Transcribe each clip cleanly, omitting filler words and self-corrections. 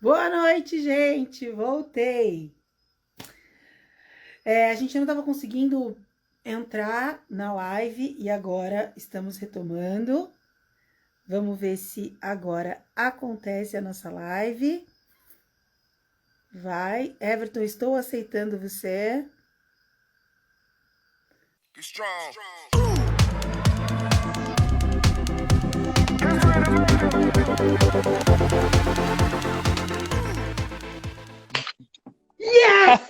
Boa noite, gente. Voltei. A gente não estava conseguindo entrar na live e agora estamos retomando. Vamos ver se agora acontece a nossa live. Vai. Everton, estou aceitando você. Yes!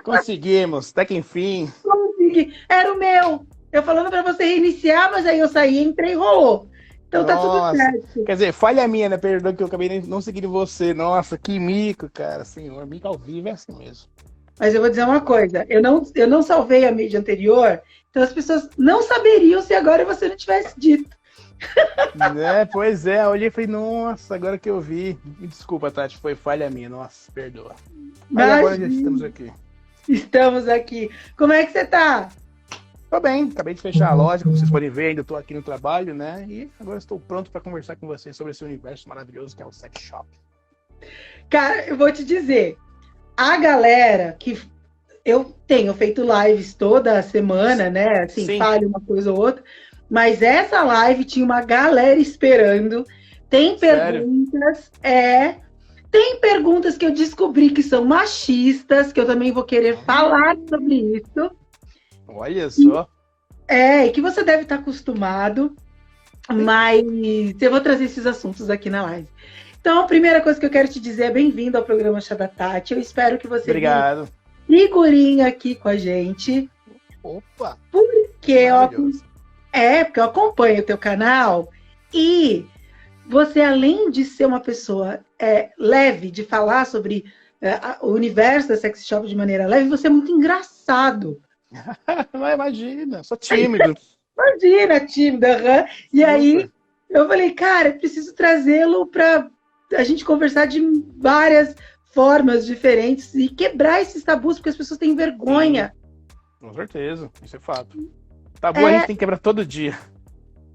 Conseguimos, até que enfim. Consegui. Era o meu. Eu falando para você reiniciar, mas aí eu saí, entrei e rolou. Então tá tudo Nossa, certo. quer dizer, falha minha, né? Perdão que eu acabei não seguindo você. Nossa, que mico, cara. Senhor, mico ao vivo é assim mesmo. Mas eu vou dizer uma coisa, eu não salvei a mídia anterior, então as pessoas não saberiam se agora você não tivesse dito. Né? Pois é, eu olhei e falei, nossa, agora que eu vi. Me desculpa, Tati, foi falha minha. Nossa, perdoa. Aí Mas agora já estamos aqui. estamos aqui. Como é que você tá? Tô bem, acabei de fechar a loja, como vocês podem ver, ainda tô aqui no trabalho, né? E agora estou pronto para conversar com vocês sobre esse universo maravilhoso que é o sex shop. Cara, eu vou te dizer, a galera que eu tenho feito lives toda semana, né? Assim, Sim. falha uma coisa ou outra, mas essa live tinha uma galera esperando. Tem Sério? perguntas, tem perguntas que eu descobri que são machistas, que eu também vou querer falar sobre isso. Olha só. E que você deve estar acostumado, mas eu vou trazer esses assuntos aqui na live. Então, a primeira coisa que eu quero te dizer é bem-vindo ao programa Chá da Tati. Eu espero que você Obrigado. figurinha aqui com a gente. Opa! Porque Maravilhoso. porque eu acompanho o teu canal e você, além de ser uma pessoa leve, de falar sobre o universo da sex shop de maneira leve, você é muito engraçado. Mas imagina, sou tímido. Imagina, tímida. E aí eu falei, cara, eu preciso trazê-lo para a gente conversar de várias formas diferentes e quebrar esses tabus, porque as pessoas têm vergonha. Com certeza, isso é fato. Tabu a gente tem que quebrar todo dia.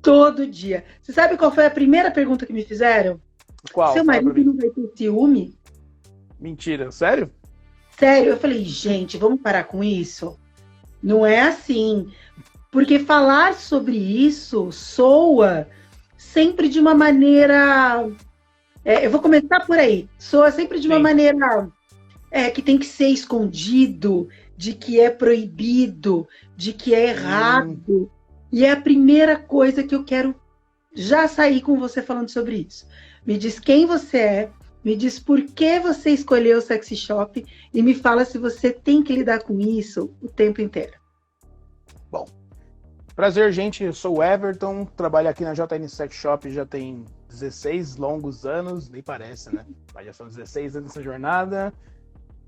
Todo dia. Você sabe qual foi a primeira pergunta que me fizeram? Qual? Seu Fala pra marido mim. não vai ter ciúme? Mentira, sério? Sério? Eu falei, gente, vamos parar com isso? Não é assim. Porque falar sobre isso soa sempre de uma maneira. Eu vou começar por aí. Soa sempre de uma maneira que tem que ser escondido, de que é proibido, de que é errado. E é a primeira coisa que eu quero já sair com você falando sobre isso. Me diz quem você é, me diz por que você escolheu o sexy shop e me fala se você tem que lidar com isso o tempo inteiro. Bom, prazer, gente. Eu sou o Everton, trabalho aqui na JN Sex Shop já tem 16 longos anos, nem parece, né? Mas já são 16 anos nessa jornada.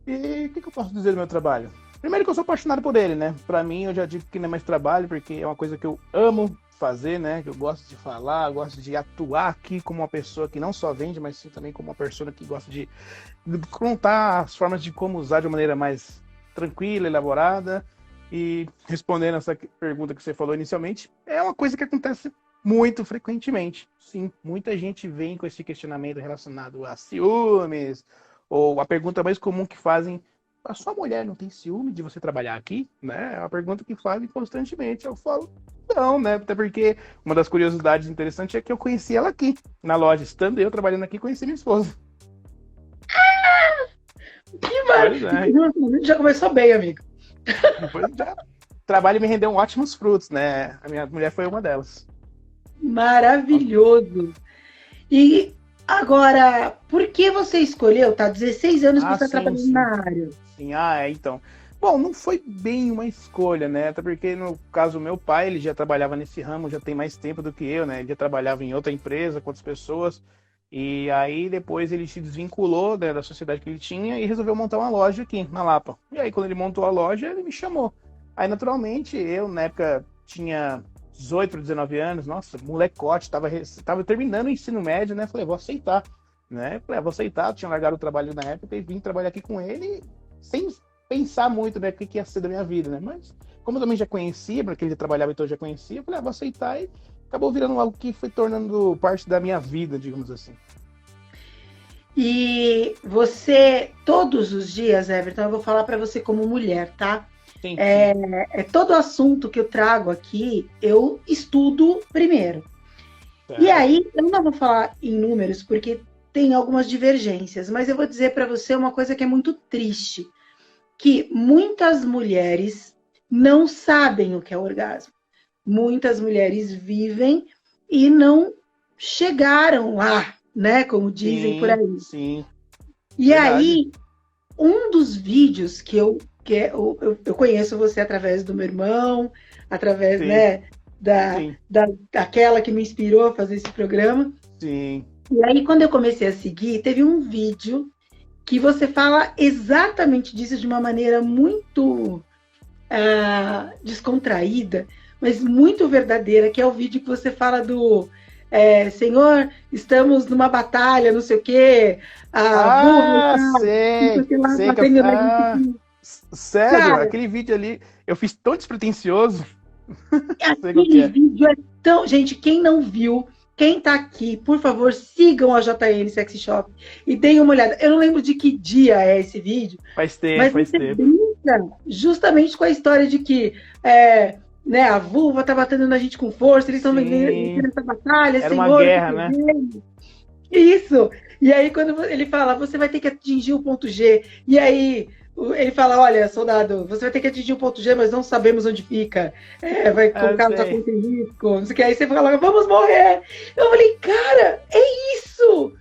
E o que eu posso dizer do meu trabalho? Primeiro que eu sou apaixonado por ele, né? Pra mim, eu já digo que não é mais trabalho, porque é uma coisa que eu amo fazer, né? Que eu gosto de falar, eu gosto de atuar aqui como uma pessoa que não só vende, mas sim também como uma pessoa que gosta de contar as formas de como usar de uma maneira mais tranquila, elaborada. E respondendo essa pergunta que você falou inicialmente, é uma coisa que acontece muito frequentemente. Sim, muita gente vem com esse questionamento relacionado a ciúmes, ou a pergunta mais comum que fazem: a sua mulher não tem ciúme de você trabalhar aqui? Né? É uma pergunta que fazem constantemente. Eu falo, não, né? Até porque uma das curiosidades interessantes é que eu conheci ela aqui, na loja. Estando eu trabalhando aqui, conheci minha esposa. Que maravilha! Já começou bem, amigo. Depois já. O trabalho me rendeu ótimos frutos, né? A minha mulher foi uma delas. Maravilhoso! E agora, por que você escolheu? Tá 16 anos que você está trabalhando na área. Sim, então. Bom, não foi bem uma escolha, né? Até porque, no caso, meu pai, ele já trabalhava nesse ramo, já tem mais tempo do que eu, né? Ele já trabalhava em outra empresa, com outras pessoas. E aí, depois, ele se desvinculou, né, da sociedade que ele tinha e resolveu montar uma loja aqui, na Lapa. E aí, quando ele montou a loja, ele me chamou. Aí, naturalmente, eu, na época, tinha 18 para 19 anos, nossa, molecote, tava terminando o ensino médio, né? Falei, vou aceitar, né? Falei, vou aceitar, tinha largado o trabalho na época e vim trabalhar aqui com ele sem pensar muito, né, o que ia ser da minha vida, né? Mas, como eu também já conhecia, porque ele já trabalhava, então eu já conhecia, eu falei, vou aceitar, e acabou virando algo que foi tornando parte da minha vida, digamos assim. E você, todos os dias, Everton, eu vou falar para você como mulher, tá? Sim, sim. É todo assunto que eu trago aqui, eu estudo primeiro. E Certo. aí, eu não vou falar em números, porque tem algumas divergências, mas eu vou dizer para você uma coisa que é muito triste, que muitas mulheres não sabem o que é orgasmo. Muitas mulheres vivem e não chegaram lá, né? Como dizem por Sim, aí. sim. E Verdade. aí, um dos vídeos eu conheço você através do meu irmão, através, Sim, né, sim, daquela que me inspirou a fazer esse programa. sim. E aí, quando eu comecei a seguir, teve um vídeo que você fala exatamente disso de uma maneira muito descontraída, mas muito verdadeira, que é o vídeo que você fala do Senhor, estamos numa batalha, não sei o quê, a vulva Ah, está, não sei o sei, que lá, sei que batendo na gente aqui. sério, Cara, aquele vídeo ali eu fiz tão despretensioso. Sei qual que aquele é. vídeo é tão. Gente, quem não viu, quem tá aqui, por favor, sigam a JN Sexy Shop e deem uma olhada. Eu não lembro de que dia é esse vídeo, Faz tempo, mas faz você tempo. brinca justamente com a história de que né, a vulva tá batendo na gente com força, eles estão vencendo Sim, essa batalha, era uma Senhor, eu tô guerra, né? perdendo. Isso! E aí, quando ele fala, você vai ter que atingir o ponto G, e aí ele fala: olha, soldado, você vai ter que atingir o ponto G, mas não sabemos onde fica. Vai Eu colocar nossa sei. conta em risco, não sei o que. Aí você fala: vamos morrer. Eu falei: cara, é isso!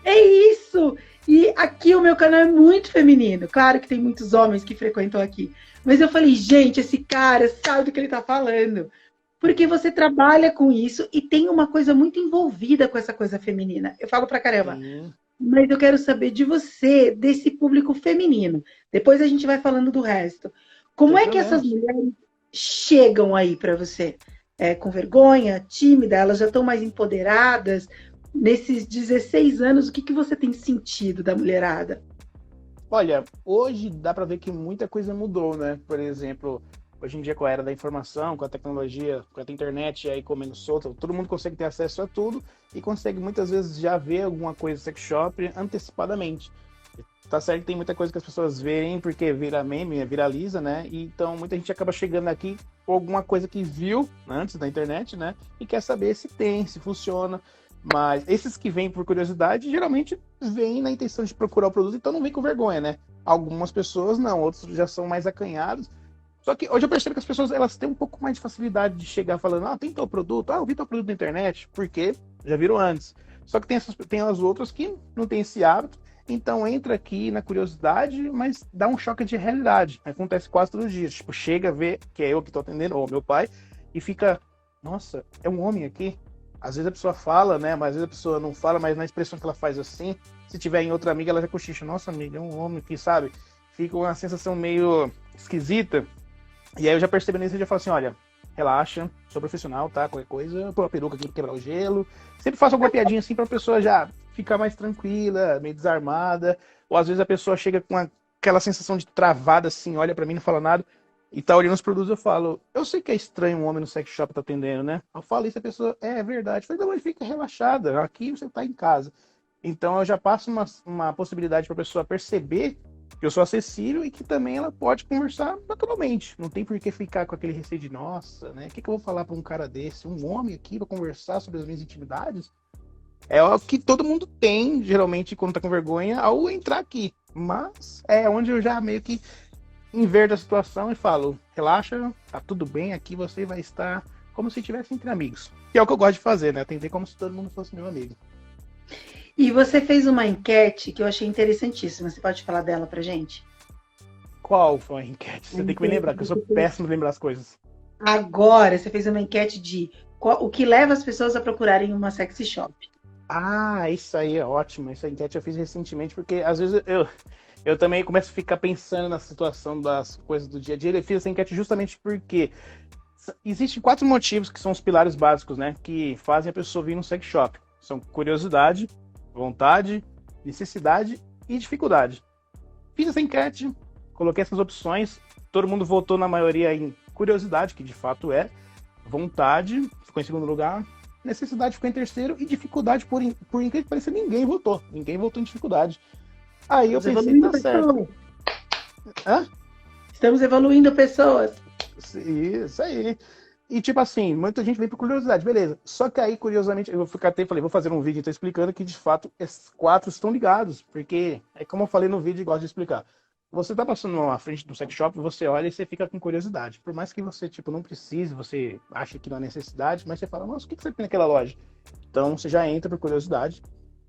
É isso! E aqui o meu canal é muito feminino. Claro que tem muitos homens que frequentam aqui. Mas eu falei: gente, esse cara sabe do que ele tá falando. Porque você trabalha com isso e tem uma coisa muito envolvida com essa coisa feminina. Eu falo pra caramba, Sim, mas eu quero saber de você, desse público feminino. Depois a gente vai falando do resto. Como sem é que essas problemas. mulheres chegam aí para você? Com vergonha, tímida, elas já estão mais empoderadas? Nesses 16 anos, o que, que você tem sentido da mulherada? Olha, hoje dá para ver que muita coisa mudou, né? Por exemplo, hoje em dia com a era da informação, com a tecnologia, com a internet aí comendo solta, todo mundo consegue ter acesso a tudo e consegue muitas vezes já ver alguma coisa sex shop antecipadamente. Tá certo que tem muita coisa que as pessoas veem porque vira meme, viraliza, né? E então muita gente acaba chegando aqui com alguma coisa que viu antes da internet, né? E quer saber se tem, se funciona. Mas esses que vêm por curiosidade, geralmente vêm na intenção de procurar o produto, então não vem com vergonha, né? Algumas pessoas não, outros já são mais acanhados. Só que hoje eu percebo que as pessoas elas têm um pouco mais de facilidade de chegar falando, tem tal produto, eu vi tal produto na internet, porque já viram antes. Só que tem as outras que não têm esse hábito, então entra aqui na curiosidade, mas dá um choque de realidade. Acontece quase todos os dias. Tipo, chega, vê que é eu que estou atendendo, ou meu pai, e fica, nossa, é um homem aqui. Às vezes a pessoa fala, né? Mas às vezes a pessoa não fala, mas na expressão que ela faz assim, se tiver em outra amiga, ela já cochicha, nossa amiga, é um homem aqui, sabe? Fica uma sensação meio esquisita. E aí eu já percebendo isso, eu já falo assim, olha, relaxa, sou profissional, tá? Qualquer coisa, põe uma peruca aqui pra quebrar o gelo. Sempre faço alguma piadinha assim pra pessoa já ficar mais tranquila, meio desarmada. Ou às vezes a pessoa chega com aquela sensação de travada assim, olha pra mim, não fala nada. E tá olhando os produtos, eu falo, eu sei que é estranho um homem no sex shop tá atendendo, né? Eu falo isso, a pessoa, é verdade. Eu falei, não, mas fica relaxada, aqui você tá em casa. Então eu já passo uma possibilidade pra pessoa perceber que eu sou acessível e que também ela pode conversar naturalmente. Não tem por que ficar com aquele receio de, nossa, né? O que eu vou falar para um cara desse? Um homem aqui para conversar sobre as minhas intimidades? É o que todo mundo tem, geralmente, quando tá com vergonha, ao entrar aqui. Mas é onde eu já meio que inverto a situação e falo, relaxa, tá tudo bem, aqui você vai estar como se estivesse entre amigos. Que é o que eu gosto de fazer, né? Atender como se todo mundo fosse meu amigo. E você fez uma enquete que eu achei interessantíssima. Você pode falar dela pra gente? Qual foi a enquete? A Você tem que me enquete lembrar, que que eu sou você fez péssimo de lembrar as coisas. agora, você fez uma enquete de o que leva as pessoas a procurarem uma sexy shop. Ah, isso aí é ótimo. Essa enquete eu fiz recentemente, porque às vezes eu também começo a ficar pensando na situação das coisas do dia a dia. Eu fiz essa enquete justamente porque existem 4 motivos que são os pilares básicos, né? Que fazem a pessoa vir no sex shop. São curiosidade, vontade, necessidade e dificuldade. Fiz essa enquete, coloquei essas opções, todo mundo votou na maioria em curiosidade, que de fato é, vontade, ficou em segundo lugar, necessidade ficou em terceiro e dificuldade, por incrível que pareça, ninguém votou. Ninguém votou em dificuldade. Aí eu pensei, tá certo. Hã? Estamos evoluindo pessoas. Isso aí. E tipo assim, muita gente vem por curiosidade, beleza. Só que aí, curiosamente, eu falei, vou fazer um vídeo então, explicando que de fato esses 4 estão ligados. Porque, é como eu falei no vídeo e gosto de explicar. Você tá passando na frente do sex shop, você olha e você fica com curiosidade. Por mais que você, tipo, não precise, você acha que não há necessidade, mas você fala, nossa, o que você tem naquela loja? Então você já entra por curiosidade.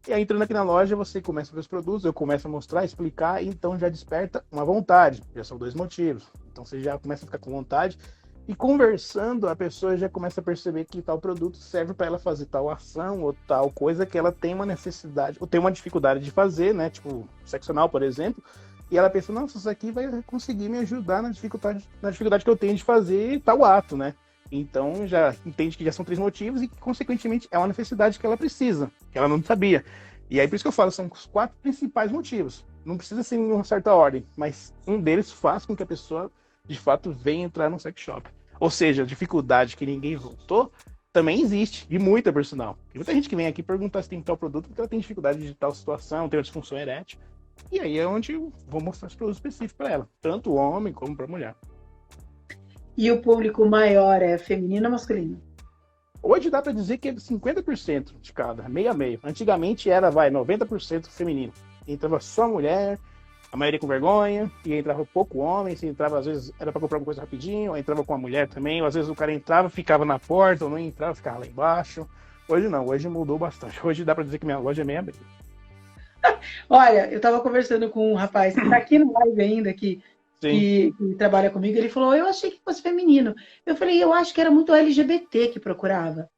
E aí, entrando aqui na loja, você começa a ver os produtos, eu começo a mostrar, explicar, e então já desperta uma vontade. Já são 2 motivos. Então você já começa a ficar com vontade. E conversando, a pessoa já começa a perceber que tal produto serve para ela fazer tal ação ou tal coisa que ela tem uma necessidade, ou tem uma dificuldade de fazer, né? Tipo, sexo anal, por exemplo. E ela pensa, nossa, isso aqui vai conseguir me ajudar na dificuldade que eu tenho de fazer tal ato, né? Então já entende que já são 3 motivos e que, consequentemente, é uma necessidade que ela precisa, que ela não sabia. E aí, por isso que eu falo, são os 4 principais motivos. Não precisa ser em uma certa ordem, mas um deles faz com que a pessoa, de fato, venha entrar no sex shop. Ou seja, a dificuldade que ninguém votou também existe, e muita, por sinal. Tem muita gente que vem aqui perguntar se tem tal produto porque ela tem dificuldade de tal situação, tem uma disfunção erétil. E aí é onde eu vou mostrar os produtos específicos para ela, tanto o homem como para a mulher. E o público maior é feminino ou masculino? Hoje dá para dizer que é 50% de cada, meio a meio. Antigamente era, 90% feminino. Entrava só mulher, a maioria com vergonha, e entrava pouco homem, se entrava, às vezes, era para comprar alguma coisa rapidinho, ou entrava com a mulher também, ou às vezes o cara entrava, ficava na porta, ou não entrava, ficava lá embaixo. Hoje não, hoje mudou bastante. Hoje dá para dizer que minha loja é meio a meio. Olha, eu estava conversando com um rapaz que está aqui no live ainda, que trabalha comigo, ele falou, eu achei que fosse feminino. Eu falei, eu acho que era muito LGBT que procurava.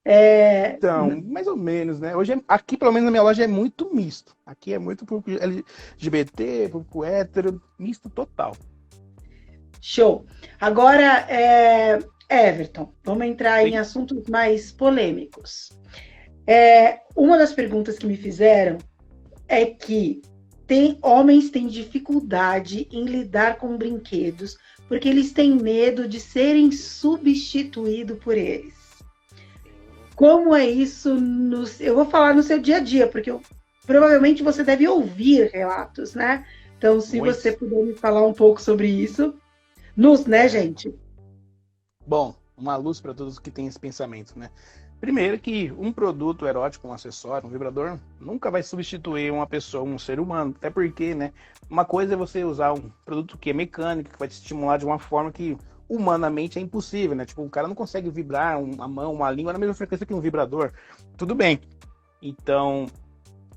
Então, mais ou menos, né? Hoje, aqui, pelo menos na minha loja, é muito misto. Aqui é muito público LGBT, público hétero, misto total. Show. Agora, Everton, vamos entrar em assuntos mais polêmicos. Uma das perguntas que me fizeram é que homens têm dificuldade em lidar com brinquedos porque eles têm medo de serem substituídos por eles. Como é isso? Eu vou falar no seu dia a dia, porque provavelmente você deve ouvir relatos, né? Então, se você puder me falar um pouco sobre isso. Né, gente? Bom, uma luz para todos que têm esse pensamento, né? Primeiro que um produto erótico, um acessório, um vibrador, nunca vai substituir uma pessoa, um ser humano. Até porque, né? Uma coisa é você usar um produto que é mecânico, que vai te estimular de uma forma que humanamente é impossível, né? Tipo, o cara não consegue vibrar uma mão, uma língua na mesma frequência que um vibrador. Tudo bem. Então,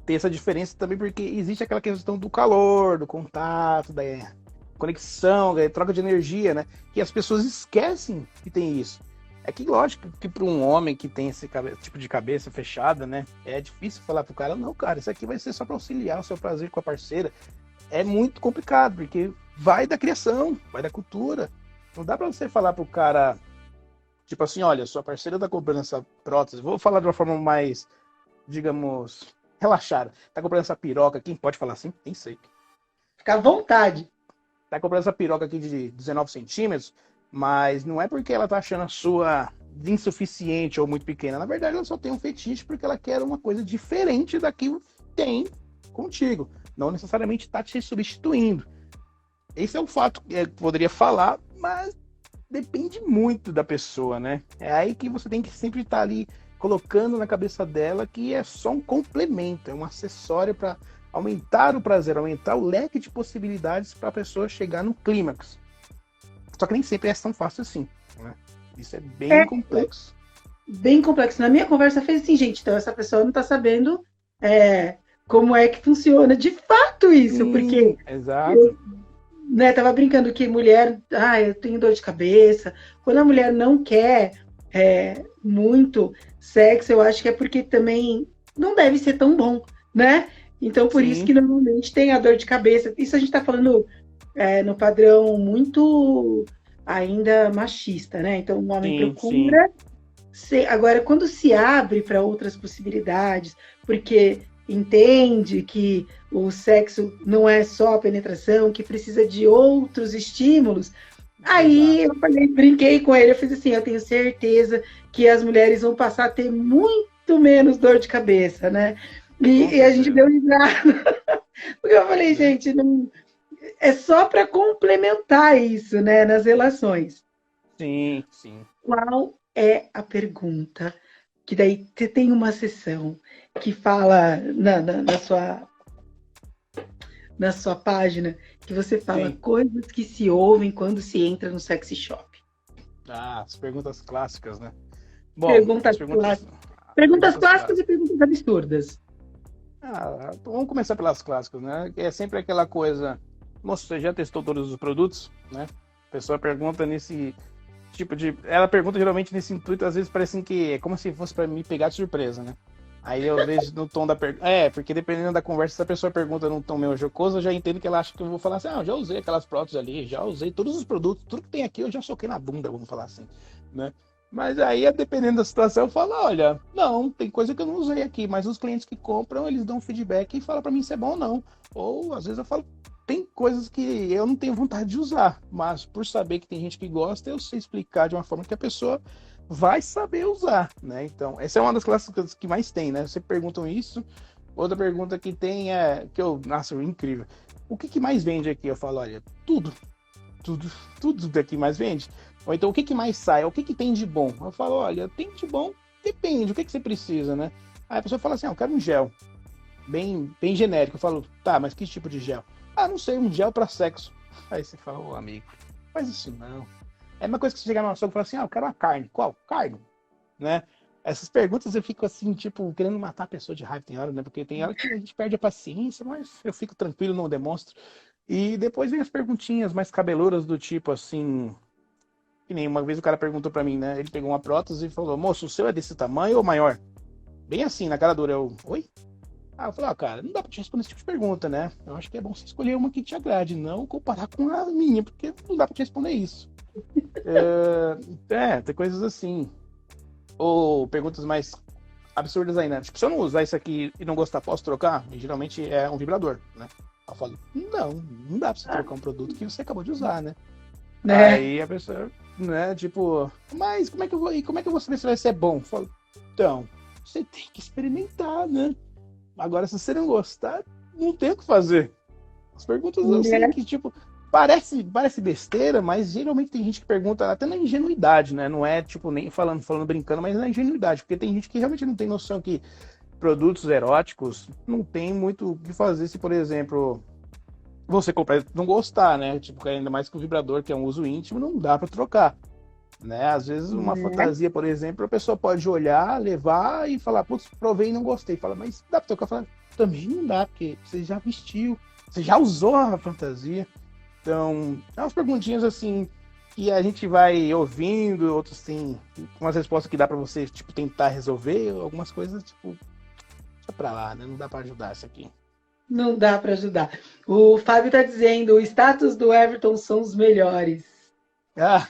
tem essa diferença também porque existe aquela questão do calor, do contato, da conexão, da troca de energia, né? Que as pessoas esquecem que tem isso. É que, lógico, que para um homem que tem esse tipo de cabeça fechada, né? É difícil falar pro cara, não, cara, isso aqui vai ser só para auxiliar o seu prazer com a parceira. É muito complicado, porque vai da criação, vai da cultura. Não dá para você falar pro cara, tipo assim, olha, sua parceira tá comprando essa prótese, vou falar de uma forma mais, digamos, relaxada. Tá comprando essa piroca aqui, pode falar assim? Nem sei. Fica à vontade. Tá comprando essa piroca aqui de 19 centímetros, mas não é porque ela tá achando a sua insuficiente ou muito pequena. Na verdade, ela só tem um fetiche porque ela quer uma coisa diferente daquilo que tem contigo. Não necessariamente tá te substituindo. Esse é um fato que eu poderia falar, mas depende muito da pessoa, né? É aí que você tem que sempre estar ali colocando na cabeça dela que é só um complemento, é um acessório para aumentar o prazer, aumentar o leque de possibilidades para a pessoa chegar no clímax. Só que nem sempre é tão fácil assim, né? Isso é bem complexo. Bem complexo. Na minha conversa fez assim, gente, então essa pessoa não está sabendo como é que funciona de fato isso, porque... Exato. Tava brincando que mulher, eu tenho dor de cabeça. Quando a mulher não quer muito sexo, eu acho que é porque também não deve ser tão bom, né? Então, por isso que normalmente tem a dor de cabeça. Isso a gente tá falando no padrão muito ainda machista, né? Então, o homem procura. Agora, quando se abre para outras possibilidades, porque entende que o sexo não é só a penetração, que precisa de outros estímulos, Aí Exato. eu falei, brinquei com ele, eu fiz assim, eu tenho certeza que as mulheres vão passar a ter muito menos dor de cabeça, né? Com E a gente deu certeza. risada. Porque eu falei, Né? gente, não, é só para complementar isso, né, nas relações. Sim, sim. Qual é a pergunta? Que daí você tem uma sessão que fala na sua página, que você fala Sim. coisas que se ouvem quando se entra no sexy shop. Ah, as perguntas clássicas, né? Bom, Perguntas clássicas. as Perguntas perguntas clássicas e clássicas. perguntas absurdas. Então vamos começar pelas clássicas, né? Que é sempre aquela coisa, moço, você já testou todos os produtos, né? A pessoa pergunta nesse tipo de, ela pergunta geralmente nesse intuito, às vezes parece que é como se fosse para me pegar de surpresa, né? Aí eu vejo no tom da pergunta. Porque dependendo da conversa, se a pessoa pergunta num tom meio jocoso, eu já entendo que ela acha que eu vou falar assim: eu já usei aquelas próteses ali, já usei todos os produtos, tudo que tem aqui eu já soquei na bunda, vamos falar assim, né? Mas aí, dependendo da situação, eu falo: olha, não, tem coisa que eu não usei aqui, mas os clientes que compram, eles dão feedback e falam para mim se é bom ou não. Ou às vezes eu falo: tem coisas que eu não tenho vontade de usar, mas por saber que tem gente que gosta, eu sei explicar de uma forma que a pessoa vai saber usar, né? Então, essa é uma das clássicas que mais tem, né? Você perguntam isso. Outra pergunta que tem que nossa, incrível. O que mais vende aqui? Eu falo: olha, tudo, tudo daqui mais vende. Ou então, o que mais sai? O que tem de bom? Eu falo: olha, tem de bom, depende, o que você precisa, né? Aí a pessoa fala assim: eu quero um gel, bem genérico. Eu falo: tá, mas que tipo de gel? Ah, não sei, um gel para sexo. Aí você fala: ô amigo, faz isso não. É uma coisa que você chegar numa açougue e falar assim: eu quero uma carne. Qual? Carne, né? Essas perguntas eu fico assim, tipo, querendo matar a pessoa de raiva tem hora, né? Porque tem hora que a gente perde a paciência, mas eu fico tranquilo, não demonstro. E depois vem as perguntinhas mais cabeludas do tipo assim, que nem uma vez o cara perguntou pra mim, né? Ele pegou uma prótese e falou: moço, o seu é desse tamanho ou maior? Bem assim, na cara dura. Eu: oi? Eu falei: cara, não dá pra te responder esse tipo de pergunta, né? Eu acho que é bom você escolher uma que te agrade, não comparar com a minha, porque não dá pra te responder isso. Tem coisas assim. Ou perguntas mais absurdas ainda. Tipo, se eu não usar isso aqui e não gostar, posso trocar? E geralmente é um vibrador, né? Eu falo: não dá pra você trocar um produto que você acabou de usar, né? Né? Aí a pessoa, né, tipo, mas como é que eu vou saber se vai ser bom? Eu falo: então, você tem que experimentar, né? Agora, se você não gostar, não tem o que fazer. As perguntas assim Né? que, tipo, parece besteira, mas geralmente tem gente que pergunta até na ingenuidade, né? Não é, tipo, nem falando brincando, mas na ingenuidade. Porque tem gente que realmente não tem noção que produtos eróticos não tem muito o que fazer se, por exemplo, você comprar e não gostar, né? Tipo, ainda mais que o vibrador, que é um uso íntimo, não dá para trocar. Né? Às vezes uma Né? fantasia, por exemplo, a pessoa pode olhar, levar e falar: putz, provei e não gostei. Fala: mas dá pra trocar? Fala: também não dá, porque você já vestiu, você já usou a fantasia. Então, é umas perguntinhas assim que a gente vai ouvindo, outros tem umas respostas que dá para você, tipo, tentar resolver, algumas coisas, tipo, deixa pra lá, né? Não dá para ajudar isso aqui. Não dá para ajudar. O Fábio está dizendo: o status do Everton são os melhores. Ah,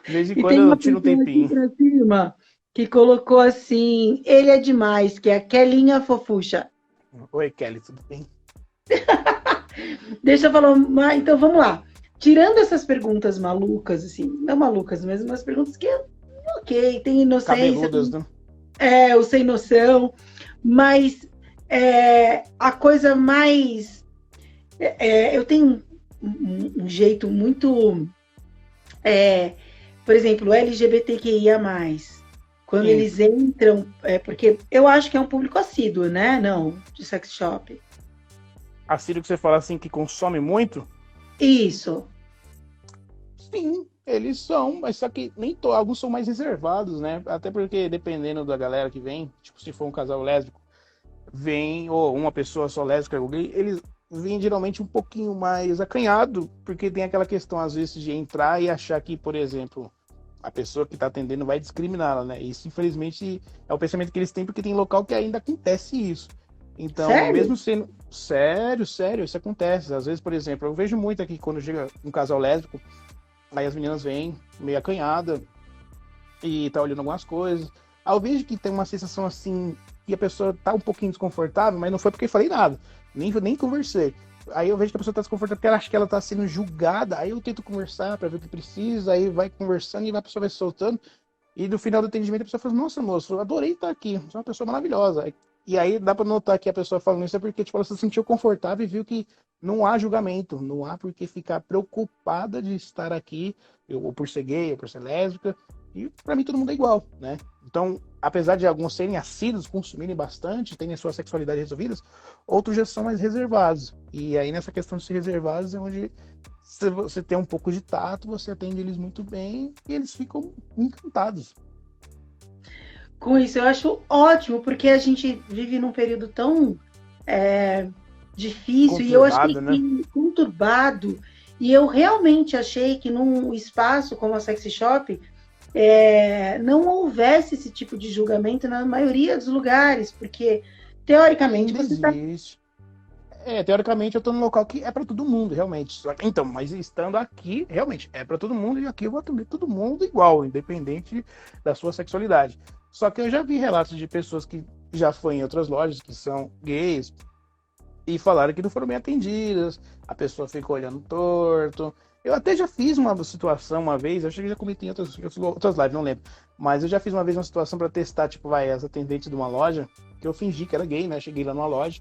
de vez em E quando tem eu uma tiro um pessoa aqui tempinho. para cima que colocou assim: ele é demais, que é a Kelinha Fofucha. Oi, Kelly, tudo bem? Deixa eu falar, então vamos lá. Tirando essas perguntas malucas, assim, não malucas mesmo, mas perguntas que, ok, tem inocência, Cabeludas, né? o sem noção, mas a coisa mais. Eu tenho um jeito muito. Por exemplo, LGBTQIA. Quando Sim. eles entram, porque eu acho que é um público assíduo, né? Não, de sex shop. A Ciro que você fala assim que consome muito, Isso. sim, eles são, mas só que nem alguns são mais reservados, né? Até porque dependendo da galera que vem, tipo, se for um casal lésbico, vem, ou uma pessoa só lésbica ou gay, eles vêm geralmente um pouquinho mais acanhado, porque tem aquela questão, às vezes, de entrar e achar que, por exemplo, a pessoa que está atendendo vai discriminá-la, né? Isso, infelizmente, é o pensamento que eles têm, porque tem local que ainda acontece isso. Então, Sério? mesmo sendo. Sério, isso acontece. Às vezes, por exemplo, eu vejo muito aqui quando chega um casal lésbico, aí as meninas vêm meio acanhada e tá olhando algumas coisas. Aí eu vejo que tem uma sensação assim, que a pessoa tá um pouquinho desconfortável, mas não foi porque eu falei nada, nem conversei. aí eu vejo que a pessoa tá desconfortável porque ela acha que ela tá sendo julgada, aí eu tento conversar pra ver o que precisa, aí vai conversando e a pessoa vai se soltando, e no final do atendimento a pessoa fala, nossa, moço, eu adorei estar aqui, você é uma pessoa maravilhosa. E aí dá pra notar que a pessoa falando isso é porque, tipo, ela se sentiu confortável e viu que não há julgamento, não há por que ficar preocupada de estar aqui, ou por ser gay, ou por ser lésbica, e pra mim todo mundo é igual, né? Então, apesar de alguns serem assíduos, consumirem bastante, terem a sua sexualidade resolvidas, outros já são mais reservados. E aí nessa questão de ser reservados é onde se você tem um pouco de tato, você atende eles muito bem e eles ficam encantados. Com isso, eu acho ótimo, porque a gente vive num período tão difícil e eu achei Conturbado, né? que conturbado. E eu realmente achei que num espaço como a Sexy Shop não houvesse esse tipo de julgamento na maioria dos lugares, porque teoricamente Ainda você está. existe. Teoricamente eu tô num local que é pra todo mundo, realmente. Então, mas estando aqui, realmente, é pra todo mundo e aqui eu vou atender todo mundo igual, independente da sua sexualidade. Só que eu já vi relatos de pessoas que já foram em outras lojas, que são gays, e falaram que não foram bem atendidas, a pessoa ficou olhando torto. Eu até já fiz uma situação uma vez, acho que já comentei em outras lives, não lembro. Mas eu já fiz uma vez uma situação pra testar, tipo, as atendentes de uma loja, que eu fingi que era gay, né? Cheguei lá numa loja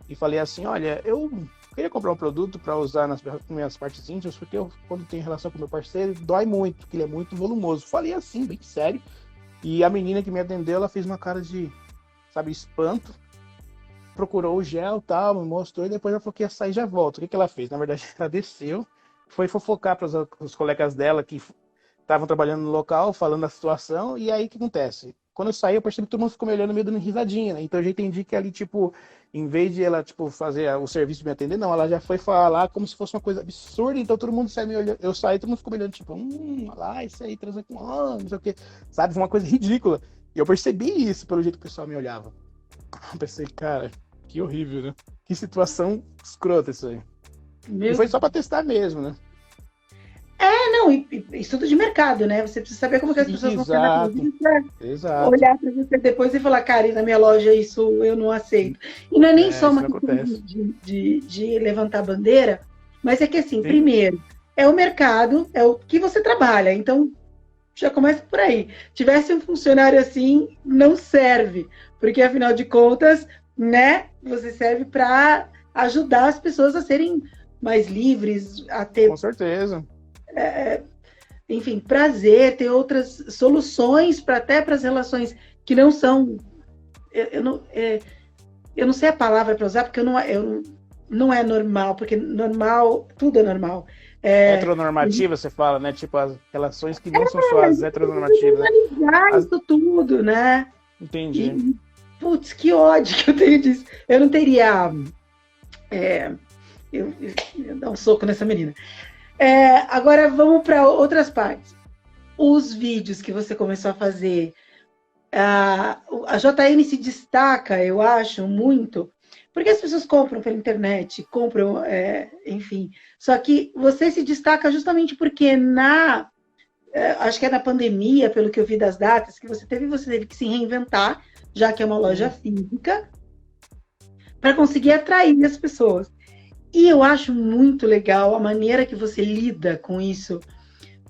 e falei assim, olha, eu queria comprar um produto para usar nas minhas partes íntimas, porque eu, quando tenho relação com meu parceiro, dói muito, porque ele é muito volumoso. Falei assim, bem sério. E a menina que me atendeu, ela fez uma cara de, sabe, espanto. Procurou o gel e tal, me mostrou, e depois ela falou que ia sair e já volta. O que ela fez? Na verdade, ela desceu, foi fofocar para os colegas dela que estavam trabalhando no local, falando da situação, e aí o que acontece? Quando eu saí, eu percebi que todo mundo ficou me olhando meio dando risadinha, né? Então eu já entendi que ali, tipo, em vez de ela, tipo, fazer o serviço de me atender, não, ela já foi falar como se fosse uma coisa absurda, então todo mundo saiu me olhando, eu saí, todo mundo ficou me olhando, tipo, olha lá, isso aí, transa com homem, não sei o quê, sabe? Foi uma coisa ridícula. E eu percebi isso pelo jeito que o pessoal me olhava. Eu pensei, cara, que horrível, né? Que situação escrota isso aí. E foi só pra testar mesmo, né? Não, estudo de mercado, né? Você precisa saber como que as pessoas vão ser naquilo, Exato. olhar para você depois e falar, cara, e na minha loja isso eu não aceito. E não é nem só uma questão de levantar bandeira, mas é que assim, primeiro, é o mercado, é o que você trabalha, então já começa por aí. Tivesse um funcionário assim, não serve, porque afinal de contas, né, você serve para ajudar as pessoas a serem mais livres, a ter. Com certeza. Enfim, prazer, ter outras soluções até para as relações que não são. Eu não sei a palavra para usar, porque não é normal, porque normal, tudo é normal. Heteronormativa, você fala, né? Tipo, as relações que não são só as heteronormativas. Né? Isso tudo, né? Entendi. Putz, que ódio que eu tenho disso. Eu não teria. Eu dar um soco nessa menina. Agora vamos para outras partes. Os vídeos que você começou a fazer, a JN se destaca, eu acho, muito, porque as pessoas compram pela internet, compram, enfim. Só que você se destaca justamente porque acho que é na pandemia, pelo que eu vi das datas, que você teve que se reinventar, já que é uma loja física, para conseguir atrair as pessoas. E eu acho muito legal a maneira que você lida com isso,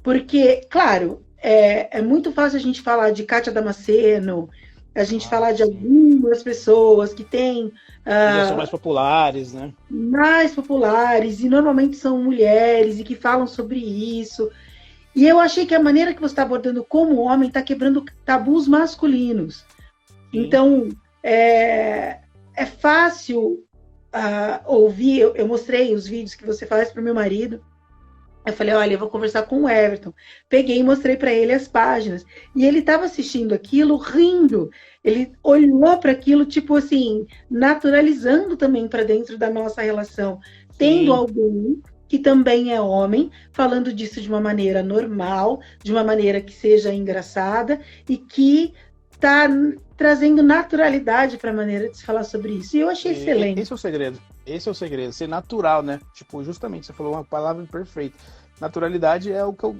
porque, claro, é muito fácil a gente falar de Kátia Damasceno, a gente falar de algumas pessoas que têm... já são mais populares, né? Mais populares, e normalmente são mulheres, e que falam sobre isso. E eu achei que a maneira que você está abordando como homem está quebrando tabus masculinos. Sim. Então, é fácil... ouvir, eu mostrei os vídeos que você faz para o meu marido. Eu falei, olha, eu vou conversar com o Everton. Peguei e mostrei para ele as páginas. E ele estava assistindo aquilo, rindo. Ele olhou para aquilo, tipo assim, naturalizando também para dentro da nossa relação. Sim. Tendo alguém que também é homem, falando disso de uma maneira normal, de uma maneira que seja engraçada e que está trazendo naturalidade para a maneira de se falar sobre isso. E eu achei excelente. Esse é o segredo. Esse é o segredo. Ser natural, né? Tipo, justamente, você falou uma palavra perfeita. Naturalidade é o que eu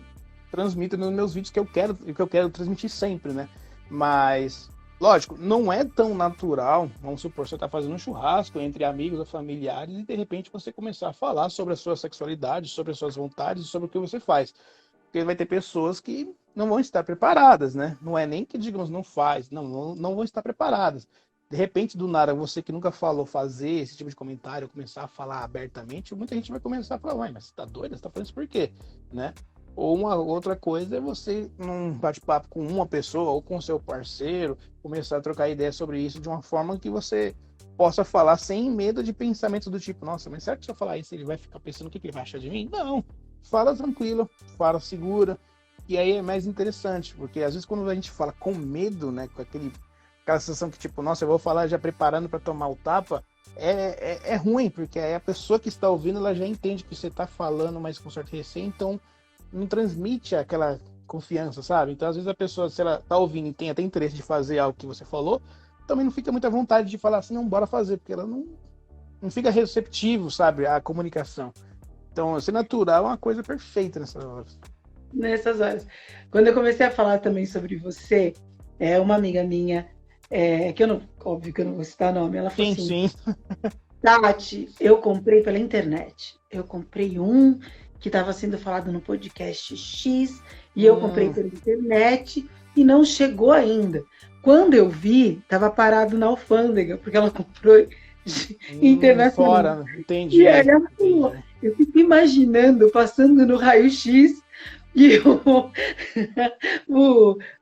transmito nos meus vídeos, que eu quero transmitir sempre, né? Mas lógico, não é tão natural, vamos supor, você está fazendo um churrasco entre amigos ou familiares e de repente você começar a falar sobre a sua sexualidade, sobre as suas vontades, sobre o que você faz. Porque vai ter pessoas que não vão estar preparadas, né? Não é nem que, digamos, não faz, não vão estar preparadas. De repente, do nada, você que nunca falou fazer esse tipo de comentário, começar a falar abertamente, muita gente vai começar a falar, ué, mas você tá doida? Você tá falando isso por quê? Né? Ou uma outra coisa é você, num bate-papo com uma pessoa ou com seu parceiro, começar a trocar ideia sobre isso de uma forma que você possa falar sem medo de pensamentos do tipo, nossa, mas será que se eu falar isso ele vai ficar pensando o que ele vai achar de mim? Não, fala tranquilo, fala segura, e aí é mais interessante, porque às vezes quando a gente fala com medo, né, com aquela sensação que tipo, nossa, eu vou falar já preparando para tomar o tapa, é ruim, porque aí a pessoa que está ouvindo, ela já entende que você está falando mais com certo receio, então não transmite aquela confiança, sabe? Então às vezes a pessoa, se ela tá ouvindo e tem até interesse de fazer algo que você falou, também não fica muita vontade de falar assim, não, bora fazer, porque ela não fica receptivo, sabe, à comunicação. Então, ser natural é uma coisa perfeita nessas horas. Nessas horas. Quando eu comecei a falar também sobre você, uma amiga minha, que eu não, óbvio que eu não vou citar nome, ela falou assim, Sim. Tati, eu comprei pela internet. Eu comprei um que estava sendo falado no podcast X, e eu comprei pela internet e não chegou ainda. Quando eu vi, estava parado na alfândega, porque ela comprou internacional. Fora, entendi. E aí ela falou, eu fico imaginando, passando no raio-x, e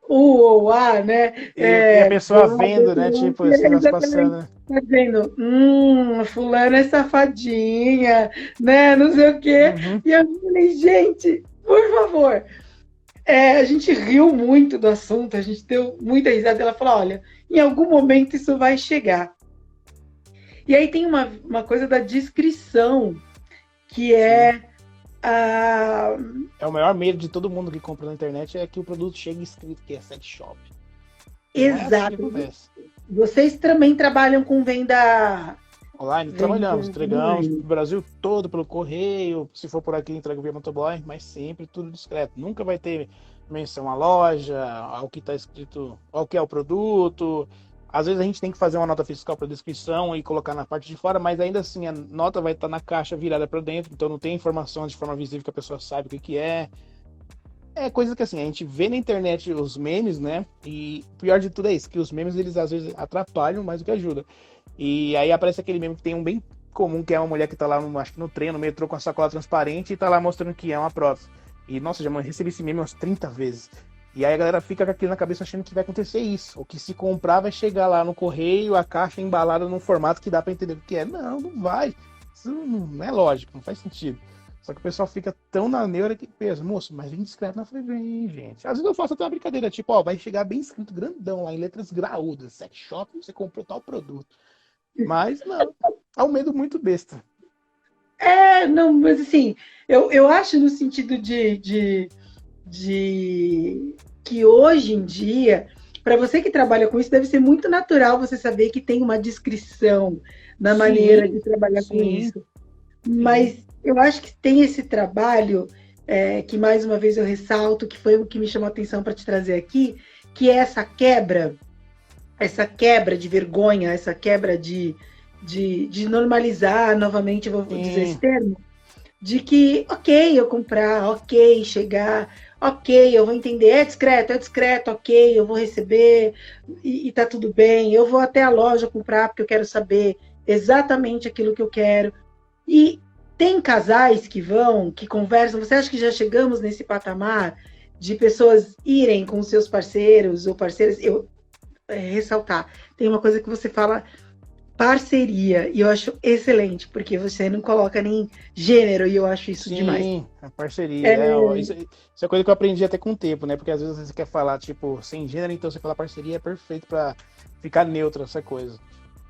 o A, né? E a pessoa vendo, né? Tipo, esse negócio passando, né? Tá vendo? Fulana é safadinha, né? Não sei o quê. Uhum. E eu falei, gente, por favor. A gente riu muito do assunto, a gente deu muita risada. Ela falou, olha, em algum momento isso vai chegar. E aí tem uma coisa da descrição, que é o maior medo de todo mundo que compra na internet é que o produto chegue escrito que é sex shop. Exato. Vocês também trabalham com venda online? Trabalhamos, entregamos no Brasil todo pelo correio, se for por aqui entrega via motoboy, mas sempre tudo discreto. Nunca vai ter menção à loja, ao que está escrito, ao que é o produto. Às vezes a gente tem que fazer uma nota fiscal para descrição e colocar na parte de fora, mas ainda assim a nota vai estar na caixa virada para dentro, então não tem informação de forma visível que a pessoa sabe o que é. É coisa que assim, a gente vê na internet os memes, né? E o pior de tudo é isso, que os memes eles às vezes atrapalham mais do que ajudam. E aí aparece aquele meme que tem um bem comum, que é uma mulher que tá lá, acho que no trem, no metrô, com a sacola transparente e tá lá mostrando que é uma prótese. E nossa, já recebi esse meme umas 30 vezes. E aí a galera fica com aquilo na cabeça achando que vai acontecer isso. Ou que se comprar vai chegar lá no correio, a caixa embalada num formato que dá pra entender o que é. Não, não vai. Isso não é lógico, não faz sentido. Só que o pessoal fica tão na neura que pensa, moço, mas vem discreto. Eu falei, vem, gente. Às vezes eu faço até uma brincadeira, tipo, ó, vai chegar bem escrito grandão lá, em letras graúdas, sex shop, você comprou tal produto. Mas não, é um medo muito besta. Não, mas assim, eu acho no sentido de que hoje em dia, para você que trabalha com isso, deve ser muito natural você saber que tem uma descrição na maneira de trabalhar com isso. Mas eu acho que tem esse trabalho, que mais uma vez eu ressalto, que foi o que me chamou a atenção para te trazer aqui, que é essa quebra de vergonha, essa quebra de normalizar novamente, vou dizer esse termo, de que, ok, eu comprar, ok, chegar, ok, eu vou entender, é discreto, ok, eu vou receber e tá tudo bem, eu vou até a loja comprar porque eu quero saber exatamente aquilo que eu quero. E tem casais que conversam, você acha que já chegamos nesse patamar de pessoas irem com seus parceiros ou parceiras? Eu ressaltar, tem uma coisa que você fala, parceria, e eu acho excelente, porque você não coloca nem gênero, e eu acho isso demais. Sim, a parceria. Isso é coisa que eu aprendi até com o tempo, né? Porque às vezes você quer falar, tipo, sem gênero, então você fala parceria é perfeito pra ficar neutra essa coisa.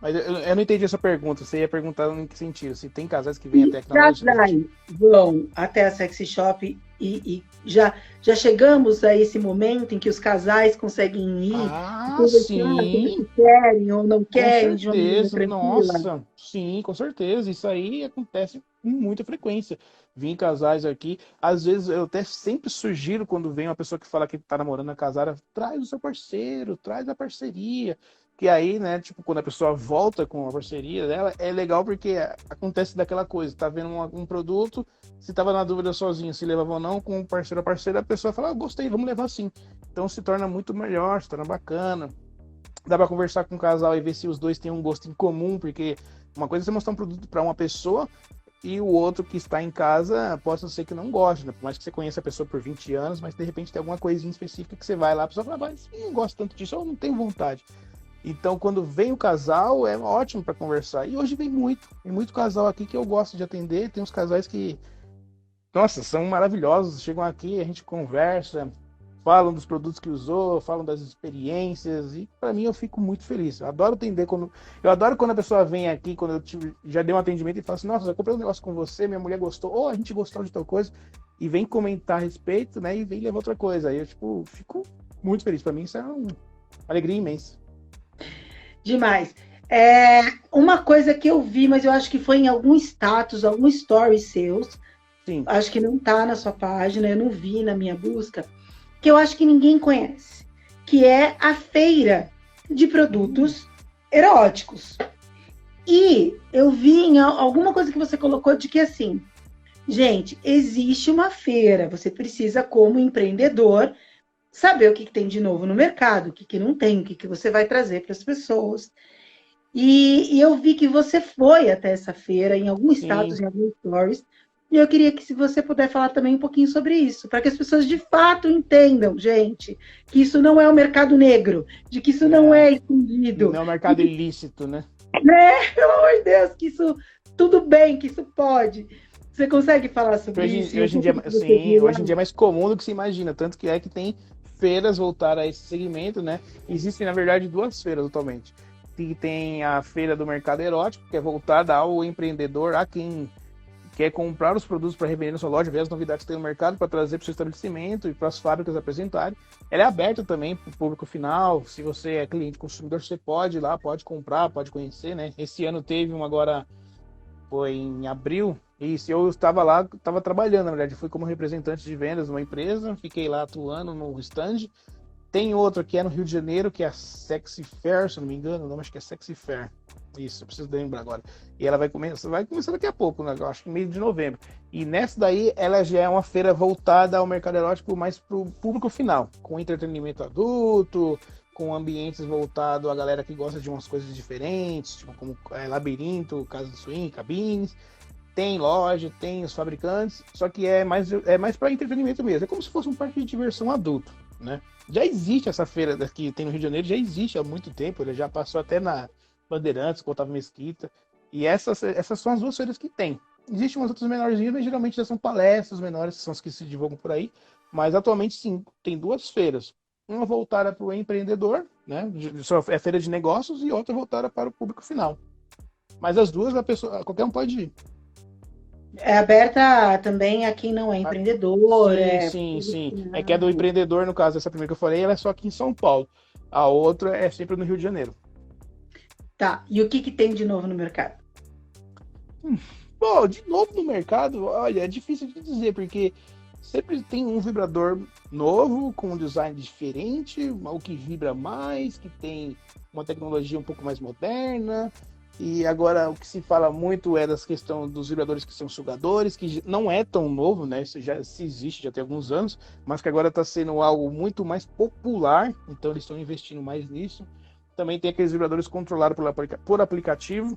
Mas eu não entendi essa pergunta. Você ia perguntar em que sentido? Se tem casais que vêm até aqui na loja? Casais vão até a sexy shop e já chegamos a esse momento em que os casais conseguem ir e conversar sobre o Sim, que querem ou não com querem de uma maneira certeza. tranquila. Nossa, sim, com certeza. Isso aí acontece com muita frequência. Vim casais aqui, às vezes eu até sempre sugiro quando vem uma pessoa que fala que tá namorando a casada, traz o seu parceiro, traz a parceria. Que aí, né, tipo, quando a pessoa volta com a parceria dela, é legal porque acontece daquela coisa, tá vendo um produto, se tava na dúvida sozinho, se levava ou não, com o parceiro ou parceira, a pessoa fala, gostei, vamos levar sim. Então se torna muito melhor, se torna bacana. Dá pra conversar com o casal e ver se os dois têm um gosto em comum, porque uma coisa é você mostrar um produto para uma pessoa e o outro que está em casa possa ser que não goste, né? Por mais que você conheça a pessoa por 20 anos, mas de repente tem alguma coisinha específica que você vai lá, a pessoa fala, mas eu não gosto tanto disso, eu não tenho vontade. Então, quando vem o casal, é ótimo para conversar. E hoje tem muito casal aqui que eu gosto de atender. Tem uns casais que, nossa, são maravilhosos. Chegam aqui, a gente conversa, falam dos produtos que usou, falam das experiências. E para mim, eu fico muito feliz. Eu adoro quando a pessoa vem aqui, quando já dei um atendimento e fala assim: nossa, eu comprei um negócio com você, minha mulher gostou, ou a gente gostou de tal coisa, e vem comentar a respeito, né? E vem levar outra coisa. Aí eu, tipo, fico muito feliz. Para mim, isso é uma alegria imensa. Demais. Uma coisa que eu vi, mas eu acho que foi em algum status, algum story seus, Sim. acho que não está na sua página, eu não vi na minha busca, que eu acho que ninguém conhece, que é a feira de produtos eróticos. E eu vi em alguma coisa que você colocou de que assim, gente, existe uma feira, você precisa, como empreendedor, saber o que tem de novo no mercado, o que não tem, o que você vai trazer para as pessoas. E eu vi que você foi até essa feira, em algum status, Sim. em alguns stories, e eu queria que, se você puder falar também um pouquinho sobre isso, para que as pessoas de fato entendam, gente, que isso não é o mercado negro, de que isso não Não, é escondido, não é um de mercado que, ilícito, né? né, pelo amor de Deus, que isso tudo bem, que isso pode. Você consegue falar sobre isso? E o Hoje em dia, que você sim, viu lá? hoje em dia é mais comum do que se imagina, tanto que é que tem feiras voltadas a esse segmento, né? Existem, na verdade, duas feiras atualmente. Que tem a feira do mercado erótico, que é voltada ao empreendedor, a quem quer comprar os produtos para revender na sua loja, ver as novidades que tem no mercado para trazer para o seu estabelecimento e para as fábricas apresentarem. Ela é aberta também para o público final. Se você é cliente consumidor, você pode ir lá, pode comprar, pode conhecer, né? Esse ano teve uma agora, foi em abril, e se eu estava lá, estava trabalhando, na verdade, fui como representante de vendas numa empresa, fiquei lá atuando no stand. Tem outra que é no Rio de Janeiro, que é a Sexy Fair, se não me engano, o nome acho que é Sexy Fair. Isso, eu preciso lembrar agora. E ela vai começar daqui a pouco, né? Eu acho que meio de novembro. E nessa daí, ela já é uma feira voltada ao mercado erótico mais para o público final, com entretenimento adulto, com ambientes voltados à galera que gosta de umas coisas diferentes, tipo como labirinto, casa de swing, cabines. Tem loja, tem os fabricantes, só que é mais para entretenimento mesmo. É como se fosse um parque de diversão adulto, né? Já existe essa feira que tem no Rio de Janeiro, já existe há muito tempo, ele já passou até na Bandeirantes, com Otávio Mesquita, e essas são as duas feiras que tem. Existem umas outras menorzinhas, mas geralmente já são palestras menores, que são as que se divulgam por aí, mas atualmente sim, tem duas feiras. Uma voltada para o empreendedor, né? Só é feira de negócios, e outra voltada para o público final. Mas as duas, qualquer um pode ir. É aberta também a quem não é empreendedor, Sim, sim, sim. É que é do empreendedor, no caso, essa primeira que eu falei, ela é só aqui em São Paulo. A outra é sempre no Rio de Janeiro. Tá, e o que tem de novo no mercado? Bom, de novo no mercado, olha, é difícil de dizer, porque sempre tem um vibrador novo, com um design diferente, o que vibra mais, que tem uma tecnologia um pouco mais moderna. E agora o que se fala muito é das questões dos vibradores que são sugadores, que não é tão novo, né? Isso já se existe, já tem alguns anos, mas que agora está sendo algo muito mais popular, então eles estão investindo mais nisso. Também tem aqueles vibradores controlados por aplicativo.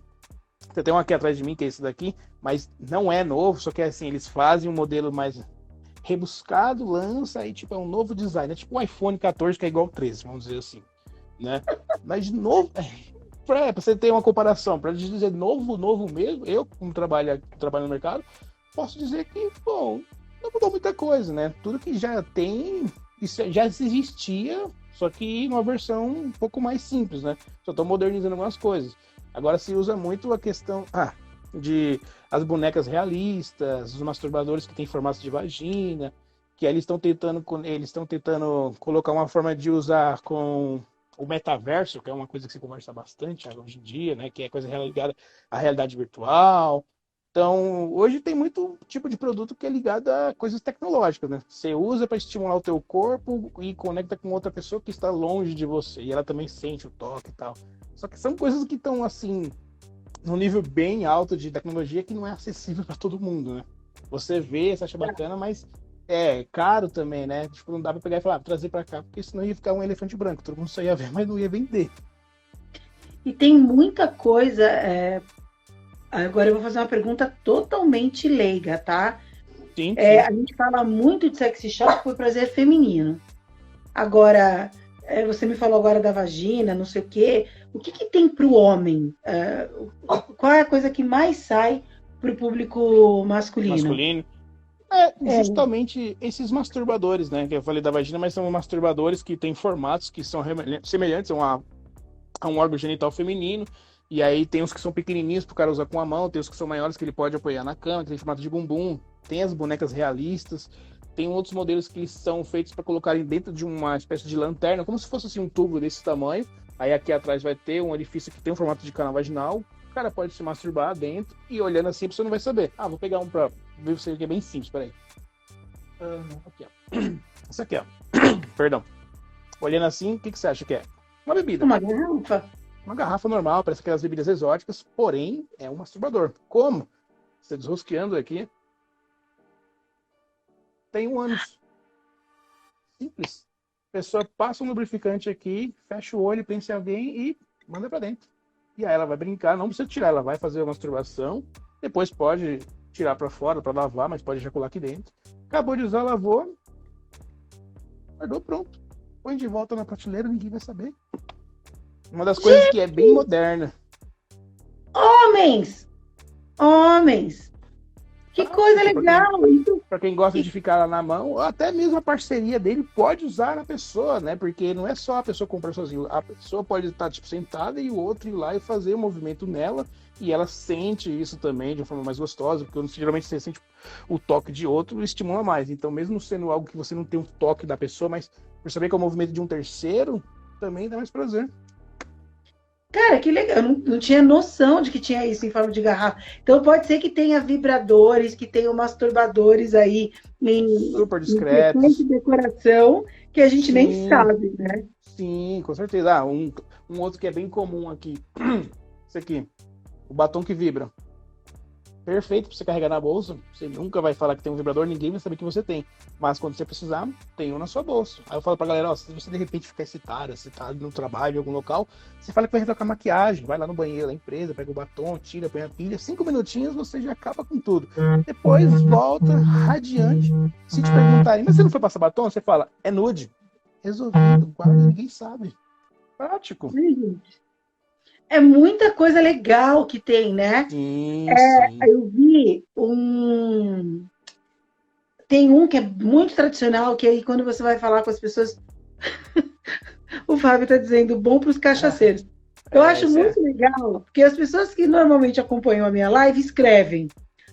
Tem um aqui atrás de mim, que é esse daqui, mas não é novo, só que assim, eles fazem um modelo mais rebuscado, lança e tipo é um novo design, é tipo o iPhone 14 que é igual ao 13, vamos dizer assim, né? Mas de novo, para você ter uma comparação, para dizer novo mesmo, eu como trabalho no mercado, posso dizer que, bom, não mudou muita coisa, né? Tudo que já tem, isso já existia, só que numa versão um pouco mais simples, né? Só estou modernizando algumas coisas. Agora se usa muito a questão de as bonecas realistas, os masturbadores que têm formato de vagina. que aí eles estão tentando colocar uma forma de usar com o metaverso, que é uma coisa que se conversa bastante hoje em dia, né? Que é coisa ligada à realidade virtual. Então, hoje tem muito tipo de produto que é ligado a coisas tecnológicas, né? Você usa para estimular o teu corpo e conecta com outra pessoa que está longe de você. E ela também sente o toque e tal. Só que são coisas que estão, assim, num nível bem alto de tecnologia que não é acessível para todo mundo, né? Você vê, você acha bacana, mas é caro também, né? Tipo, não dá para pegar e falar, trazer para cá, porque senão ia ficar um elefante branco. Todo mundo só ia ver, mas não ia vender. E tem muita coisa. Agora eu vou fazer uma pergunta totalmente leiga, tá? Sim, sim. A gente fala muito de sexy shop por prazer feminino. Agora, você me falou agora da vagina, não sei o quê. O que tem para o homem? Qual é a coisa que mais sai para o público masculino? Masculino. Justamente esses masturbadores, né? Que eu falei da vagina, mas são masturbadores que têm formatos que são semelhantes a um órgão genital feminino. E aí tem os que são pequenininhos pro cara usar com a mão, tem os que são maiores que ele pode apoiar na cama, que tem formato de bumbum, tem as bonecas realistas, tem outros modelos que são feitos para colocarem dentro de uma espécie de lanterna, como se fosse assim, um tubo desse tamanho. Aí aqui atrás vai ter um orifício que tem um formato de canal vaginal. O cara pode se masturbar dentro e olhando assim, a pessoa não vai saber. Vou pegar um pra ver você que é bem simples, peraí. Aqui, ó. Essa aqui, ó. Perdão. Olhando assim, o que você acha que é? Uma bebida. Uma garrafa? Uma garrafa normal, parece aquelas bebidas exóticas, porém é um masturbador. Como? Você desrosqueando aqui. Tem um ânus. Simples. A pessoa passa um lubrificante aqui, fecha o olho, pensa em alguém e manda pra dentro. E aí ela vai brincar, não precisa tirar, ela vai fazer a masturbação, depois pode tirar pra fora pra lavar, mas pode ejacular aqui dentro. Acabou de usar, lavou, guardou, pronto. Põe de volta na prateleira, ninguém vai saber. Uma das coisas que é bem moderna. Homens! Que coisa legal! Para quem gosta de ficar lá na mão, ou até mesmo a parceria dele pode usar na pessoa, né? Porque não é só a pessoa comprar sozinho. A pessoa pode estar tipo, sentada e o outro ir lá e fazer o movimento nela. E ela sente isso também de uma forma mais gostosa, porque geralmente você sente o toque de outro, estimula mais. Então, mesmo sendo algo que você não tem um toque da pessoa, mas por saber que é o movimento de um terceiro, também dá mais prazer. Cara, que legal. Eu não tinha noção de que tinha isso em forma de garrafa. Então pode ser que tenha vibradores, que tenha masturbadores aí super discretos. De decoração que a gente nem sabe, né? Sim, com certeza. Um outro que é bem comum aqui. Esse aqui. O batom que vibra. Perfeito para você carregar na bolsa. Você nunca vai falar que tem um vibrador, ninguém vai saber que você tem. Mas quando você precisar, tem um na sua bolsa. Aí eu falo pra galera, se você de repente ficar excitado no trabalho, em algum local, você fala que vai retocar maquiagem, vai lá no banheiro da empresa, pega o batom, tira, põe a pilha, 5 minutinhos você já acaba com tudo. Depois volta radiante. Se te perguntarem, mas você não foi passar batom? Você fala, é nude. Resolvido, guarda, ninguém sabe. Prático. É muita coisa legal que tem, né? Sim. Eu vi Tem um que é muito tradicional, que aí quando você vai falar com as pessoas... O Fábio está dizendo, bom para os cachaceiros. Eu acho muito legal, porque as pessoas que normalmente acompanham a minha live escrevem,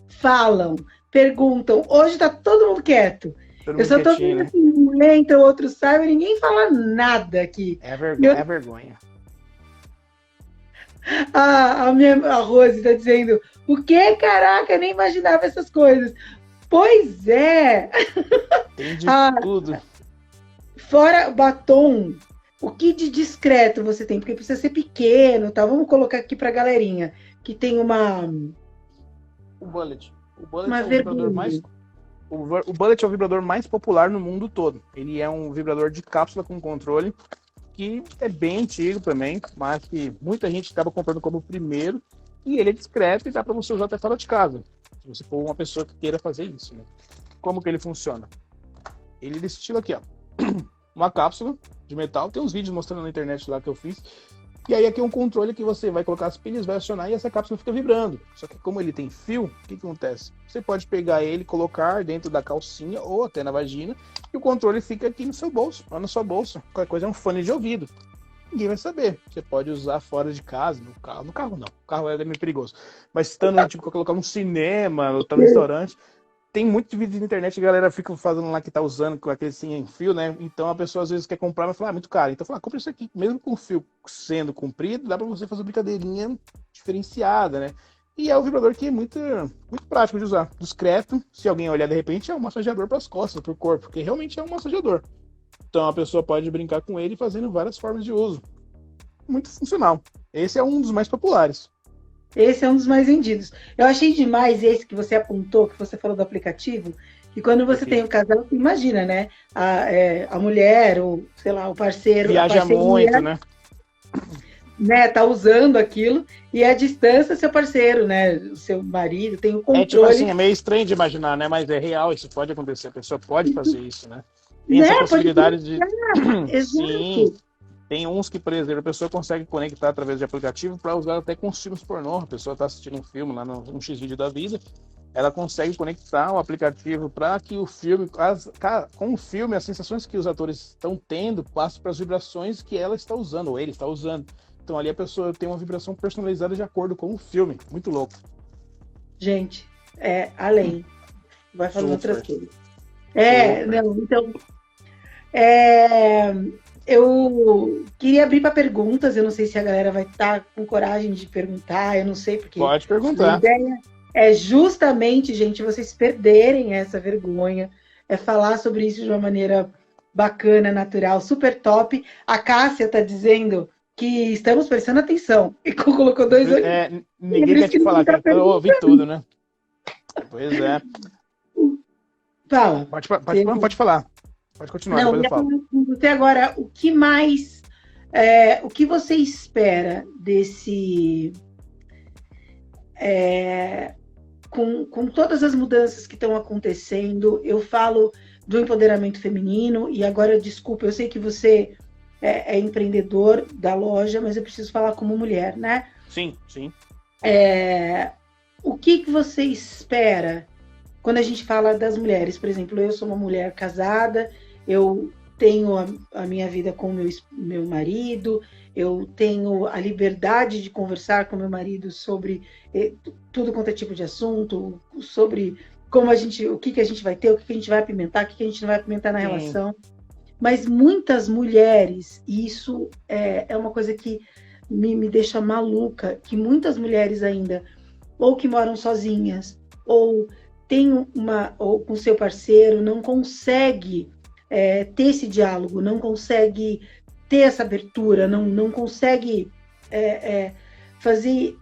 falam, perguntam. Hoje está todo mundo quieto. Eu só estou vendo assim, um entra, o outro sai, mas ninguém fala nada aqui. É vergonha. A Rose está dizendo, o que? Caraca, eu nem imaginava essas coisas. Pois é. Tem de tudo. Fora batom, o que de discreto você tem? Porque precisa ser pequeno, tá? Vamos colocar aqui pra galerinha, que tem uma... O Bullet. O Bullet é o vibrador mais popular no mundo todo. Ele é um vibrador de cápsula com controle, que é bem antigo também, mas que muita gente acaba comprando como primeiro, e ele é discreto e dá para você usar até fora de casa, se você for uma pessoa que queira fazer isso, né? Como que ele funciona? Ele é desse estilo aqui, ó. Uma cápsula de metal, tem uns vídeos mostrando na internet lá que eu fiz, e aí aqui é um controle que você vai colocar as pilhas, vai acionar e essa cápsula fica vibrando. Só que como ele tem fio, o que acontece? Você pode pegar ele, colocar dentro da calcinha ou até na vagina, e o controle fica aqui no seu bolso, lá na sua bolsa. Qualquer coisa é um fone de ouvido. Ninguém vai saber. Você pode usar fora de casa, no carro. No carro não, o carro é meio perigoso. Mas estando, tipo, colocar no cinema, no restaurante, tem muito vídeo na internet, a galera fica fazendo lá que tá usando com aquele sem fio, né? Então a pessoa às vezes quer comprar, mas fala, muito caro. Então fala, compra isso aqui. Mesmo com o fio sendo comprido, dá pra você fazer uma brincadeirinha diferenciada, né? E é um vibrador que é muito, muito prático de usar. Discreto, se alguém olhar de repente, é um massageador para as costas, para o corpo, porque realmente é um massageador. Então a pessoa pode brincar com ele fazendo várias formas de uso. Muito funcional. Esse é um dos mais populares. Esse é um dos mais vendidos. Eu achei demais esse que você apontou, que você falou do aplicativo, que quando você tem o casal, você imagina, né? A mulher, ou sei lá, o parceiro. Viaja muito, né? Tá usando aquilo, e à distância, seu parceiro, né? O seu marido, tem o controle. É tipo assim, é meio estranho de imaginar, né? Mas é real, isso pode acontecer, a pessoa pode fazer isso, né? Tem essa possibilidade de. Sim. Tem uns que, por exemplo, a pessoa consegue conectar através de aplicativo para usar até com os filmes pornô. A pessoa está assistindo um filme lá no X-Vídeo da vida, ela consegue conectar o aplicativo para que o filme, com o filme, as sensações que os atores estão tendo passem para as vibrações que ela está usando, ou ele está usando. Então ali a pessoa tem uma vibração personalizada de acordo com o filme. Muito louco. Gente, além. Vai falando outras coisas. Não, então... eu queria abrir para perguntas, eu não sei se a galera vai estar com coragem de perguntar, eu não sei, porque... Pode perguntar. A ideia é justamente, gente, vocês perderem essa vergonha, é falar sobre isso de uma maneira bacana, natural, super top. A Cássia está dizendo que estamos prestando atenção, e colocou 2 olhos. Ninguém quer te falar, eu ouvi tudo, né? Pois é. Fala. Pode falar. Pode continuar, não, depois eu falo. Até agora, o que mais... o que você espera desse... com todas as mudanças que estão acontecendo, eu falo do empoderamento feminino, e agora, desculpa, eu sei que você é empreendedor da loja, mas eu preciso falar como mulher, né? Sim, sim. O que você espera quando a gente fala das mulheres? Por exemplo, eu sou uma mulher casada, eu tenho a minha vida com o meu marido, eu tenho a liberdade de conversar com meu marido sobre tudo quanto é tipo de assunto, sobre como o que a gente vai ter, o que a gente vai apimentar, o que a gente não vai apimentar na relação. Mas muitas mulheres, e isso é uma coisa que me deixa maluca, que muitas mulheres ainda, ou que moram sozinhas, ou ou com seu parceiro, não consegue ter esse diálogo, não consegue ter essa abertura, não consegue fazer...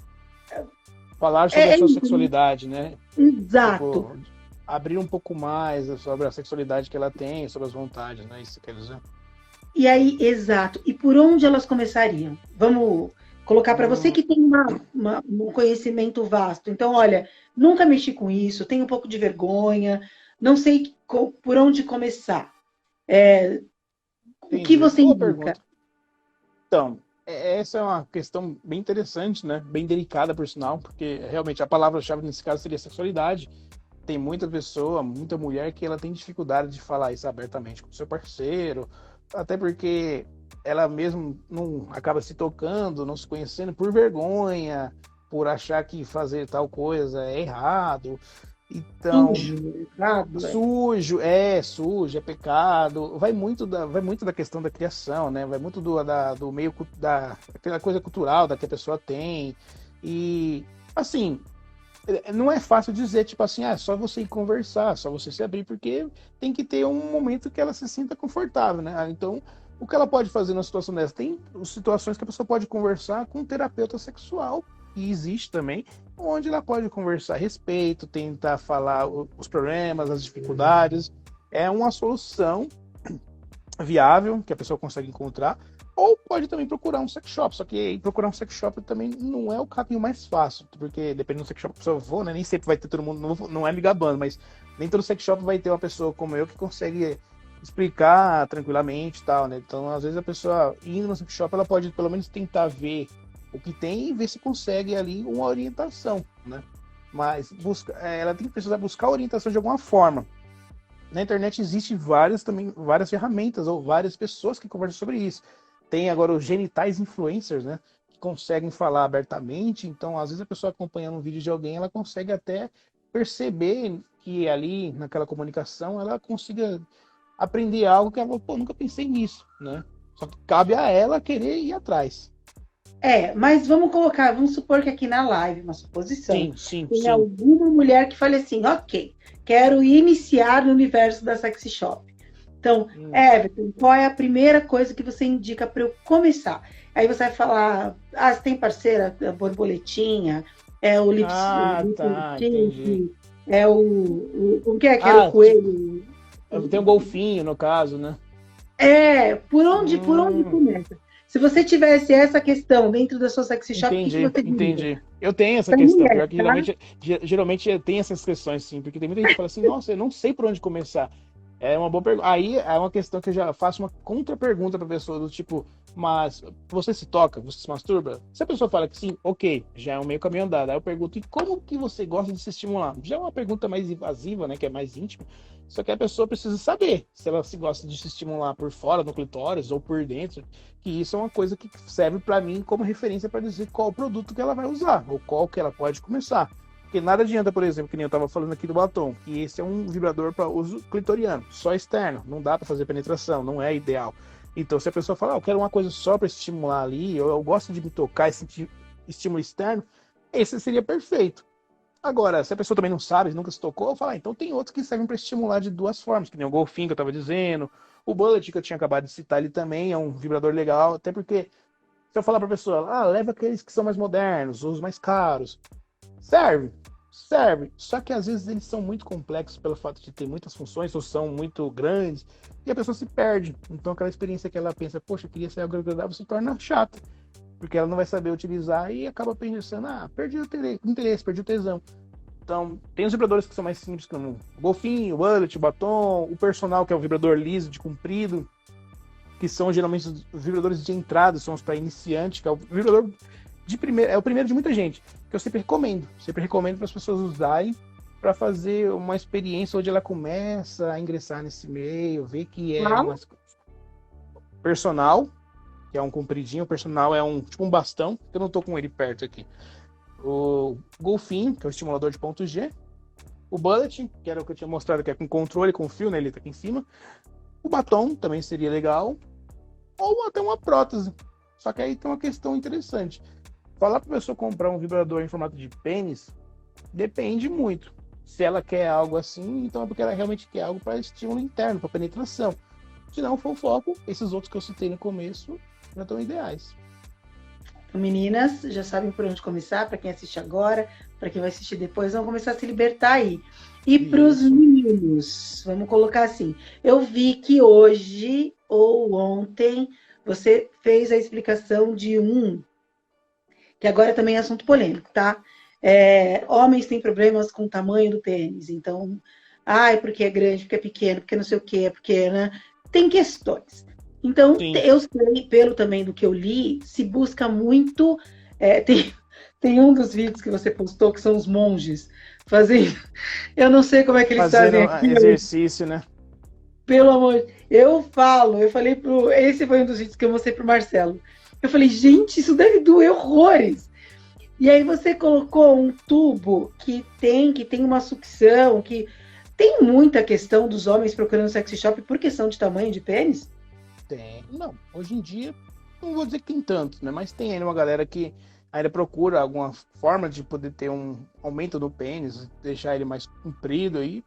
Falar sobre a sua sexualidade, né? Exato. Tipo, abrir um pouco mais sobre a sexualidade que ela tem, sobre as vontades, né? Isso quer dizer. E aí, exato. E por onde elas começariam? Vamos colocar para você que tem um conhecimento vasto. Então, olha, nunca mexi com isso, tenho um pouco de vergonha, não sei por onde começar. O que você indica? Então, essa é uma questão bem interessante, né? Bem delicada, por sinal, porque realmente a palavra-chave nesse caso seria sexualidade. Tem muita pessoa, muita mulher que ela tem dificuldade de falar isso abertamente com o seu parceiro, até porque ela mesmo não acaba se tocando, não se conhecendo por vergonha, por achar que fazer tal coisa é errado. Então, sujo, é pecado. Vai muito da questão da criação, né? Vai muito do meio daquela coisa cultural da que a pessoa tem. E assim, não é fácil dizer, tipo assim, é só você ir conversar, só você se abrir, porque tem que ter um momento que ela se sinta confortável, né? Então, o que ela pode fazer numa situação dessa? Tem situações que a pessoa pode conversar com um terapeuta sexual, e existe também, onde ela pode conversar a respeito, tentar falar os problemas, as dificuldades. É uma solução viável que a pessoa consegue encontrar, ou pode também procurar um sex shop, só que procurar um sex shop também não é o caminho mais fácil, porque dependendo do sex shop que a pessoa for, né, nem sempre vai ter todo mundo, não é me gabando, mas nem todo sex shop vai ter uma pessoa como eu que consegue explicar tranquilamente e tal, né? Então, às vezes a pessoa indo no sex shop, ela pode pelo menos tentar ver o que tem e ver se consegue ali uma orientação, né? Mas ela tem que precisar buscar orientação de alguma forma. Na internet existe várias ferramentas ou várias pessoas que conversam sobre isso. Tem agora os genitais influencers, né? Que conseguem falar abertamente. Então, às vezes a pessoa acompanhando um vídeo de alguém, ela consegue até perceber que ali, naquela comunicação, ela consiga aprender algo que ela, pô, nunca pensei nisso, né? Só que cabe a ela querer ir atrás. Mas vamos supor que aqui na live, uma suposição, Sim. tem alguma mulher que fale assim, ok, quero iniciar no universo da sexy shop. Então, Everton, qual é a primeira coisa que você indica para eu começar? Aí você vai falar, você tem parceira, a borboletinha, é o lips, entendi. é o que é que era o coelho? Tem um golfinho, no caso, né? Por onde começa? Se você tivesse essa questão dentro da sua sexy shop, o que você diria? Entendi. Eu tenho essa questão, pior que geralmente tem essas questões, sim, porque tem muita gente que fala assim, nossa, eu não sei por onde começar. É uma boa pergunta. Aí é uma questão que eu já faço uma contra-pergunta pra pessoa, do tipo, mas você se toca? Você se masturba? Se a pessoa fala que sim, ok, já é um meio caminho andado. Aí eu pergunto, e como que você gosta de se estimular? Já é uma pergunta mais invasiva, né, que é mais íntima. Só que a pessoa precisa saber se ela se gosta de se estimular por fora, no clitóris, ou por dentro, que isso é uma coisa que serve para mim como referência para dizer qual produto que ela vai usar, ou qual que ela pode começar. Porque nada adianta, por exemplo, que nem eu estava falando aqui do batom, que esse é um vibrador para uso clitoriano, só externo, não dá para fazer penetração, não é ideal. Então, se a pessoa falar, eu quero uma coisa só para estimular ali, eu gosto de me tocar e sentir estímulo externo, esse seria perfeito. Agora, se a pessoa também não sabe, nunca se tocou, eu falo, então tem outros que servem para estimular de duas formas, que nem o golfinho que eu estava dizendo, o bullet que eu tinha acabado de citar, ele também é um vibrador legal, até porque se eu falar para a pessoa, leva aqueles que são mais modernos, os mais caros, serve, só que às vezes eles são muito complexos pelo fato de ter muitas funções ou são muito grandes e a pessoa se perde. Então aquela experiência que ela pensa, poxa, eu queria ser algo agradável, se torna chata, porque ela não vai saber utilizar e acaba pensando, perdi o interesse, perdi o tesão. Então, tem os vibradores que são mais simples, como o golfinho, o bullet, o batom, o personal, que é o vibrador liso, de comprido, que são geralmente os vibradores de entrada, são os para iniciante, que é o vibrador de primeiro, é o primeiro de muita gente, que eu sempre recomendo para as pessoas usarem para fazer uma experiência onde ela começa a ingressar nesse meio, ver que é uma personal, que é um compridinho, o personal é tipo um bastão, que eu não tô com ele perto aqui. O golfinho, que é o estimulador de ponto G, o bullet, que era o que eu tinha mostrado, que é com controle, com fio, né, ele tá aqui em cima, o batom também seria legal, ou até uma prótese. Só que aí tem uma questão interessante. Falar para a pessoa comprar um vibrador em formato de pênis depende muito. Se ela quer algo assim, então é porque ela realmente quer algo para estímulo interno, para penetração. Se não for o foco, esses outros que eu citei no começo já estão ideais. Meninas, já sabem por onde começar, para quem assiste agora, para quem vai assistir depois, vão começar a se libertar aí. E para os meninos, vamos colocar assim, eu vi que hoje ou ontem você fez a explicação de que agora também é assunto polêmico, tá? Homens têm problemas com o tamanho do pênis, então, porque é grande, porque é pequeno, porque não sei o que, porque, né? Tem questões. Então, sim, eu sei, pelo também do que eu li, se busca muito. Tem um dos vídeos que você postou que são os monges fazendo. Eu não sei como é que eles fazem aquilo. Exercício, né? Pelo amor. Falei pro. Esse foi um dos vídeos que eu mostrei pro Marcelo. Eu falei, gente, isso deve doer horrores. E aí você colocou um tubo que tem uma sucção, que tem muita questão dos homens procurando sex shop por questão de tamanho de pênis? Tem. Não, hoje em dia, não vou dizer que tem tanto, né? Mas tem ainda uma galera que ainda procura alguma forma de poder ter um aumento do pênis, deixar ele mais comprido aí.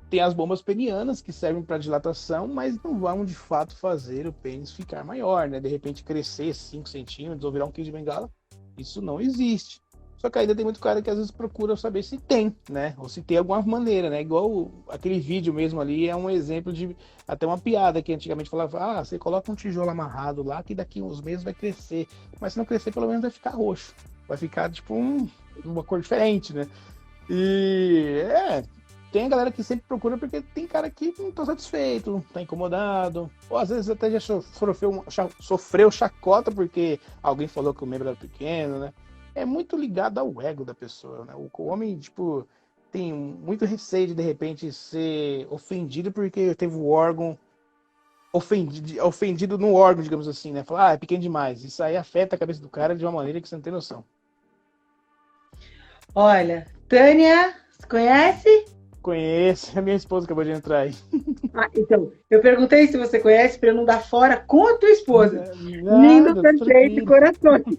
Tem as bombas penianas que servem para dilatação, mas não vão de fato fazer o pênis ficar maior, né? De repente crescer 5 centímetros ou virar um queijo de bengala. Isso não existe. Só que ainda tem muito cara que às vezes procura saber se tem, né? Ou se tem alguma maneira, né? Igual aquele vídeo mesmo ali é um exemplo de até uma piada que antigamente falava, você coloca um tijolo amarrado lá que daqui uns meses vai crescer. Mas se não crescer, pelo menos vai ficar roxo. Vai ficar tipo uma cor diferente, né? E tem a galera que sempre procura porque tem cara que não tá satisfeito, tá incomodado. Ou às vezes até já sofreu chacota porque alguém falou que o membro era pequeno, né? É muito ligado ao ego da pessoa, né? O homem, tipo, tem muito receio de repente, ser ofendido porque teve o órgão ofendido no órgão, digamos assim, né? Falar, é pequeno demais. Isso aí afeta a cabeça do cara de uma maneira que você não tem noção. Olha, Tânia, Você conhece? Conheço, a minha esposa acabou de entrar aí. Ah, então, eu perguntei se você conhece para não dar fora com a tua esposa. Lindo, Nada, perfeito, tranquilo. corações.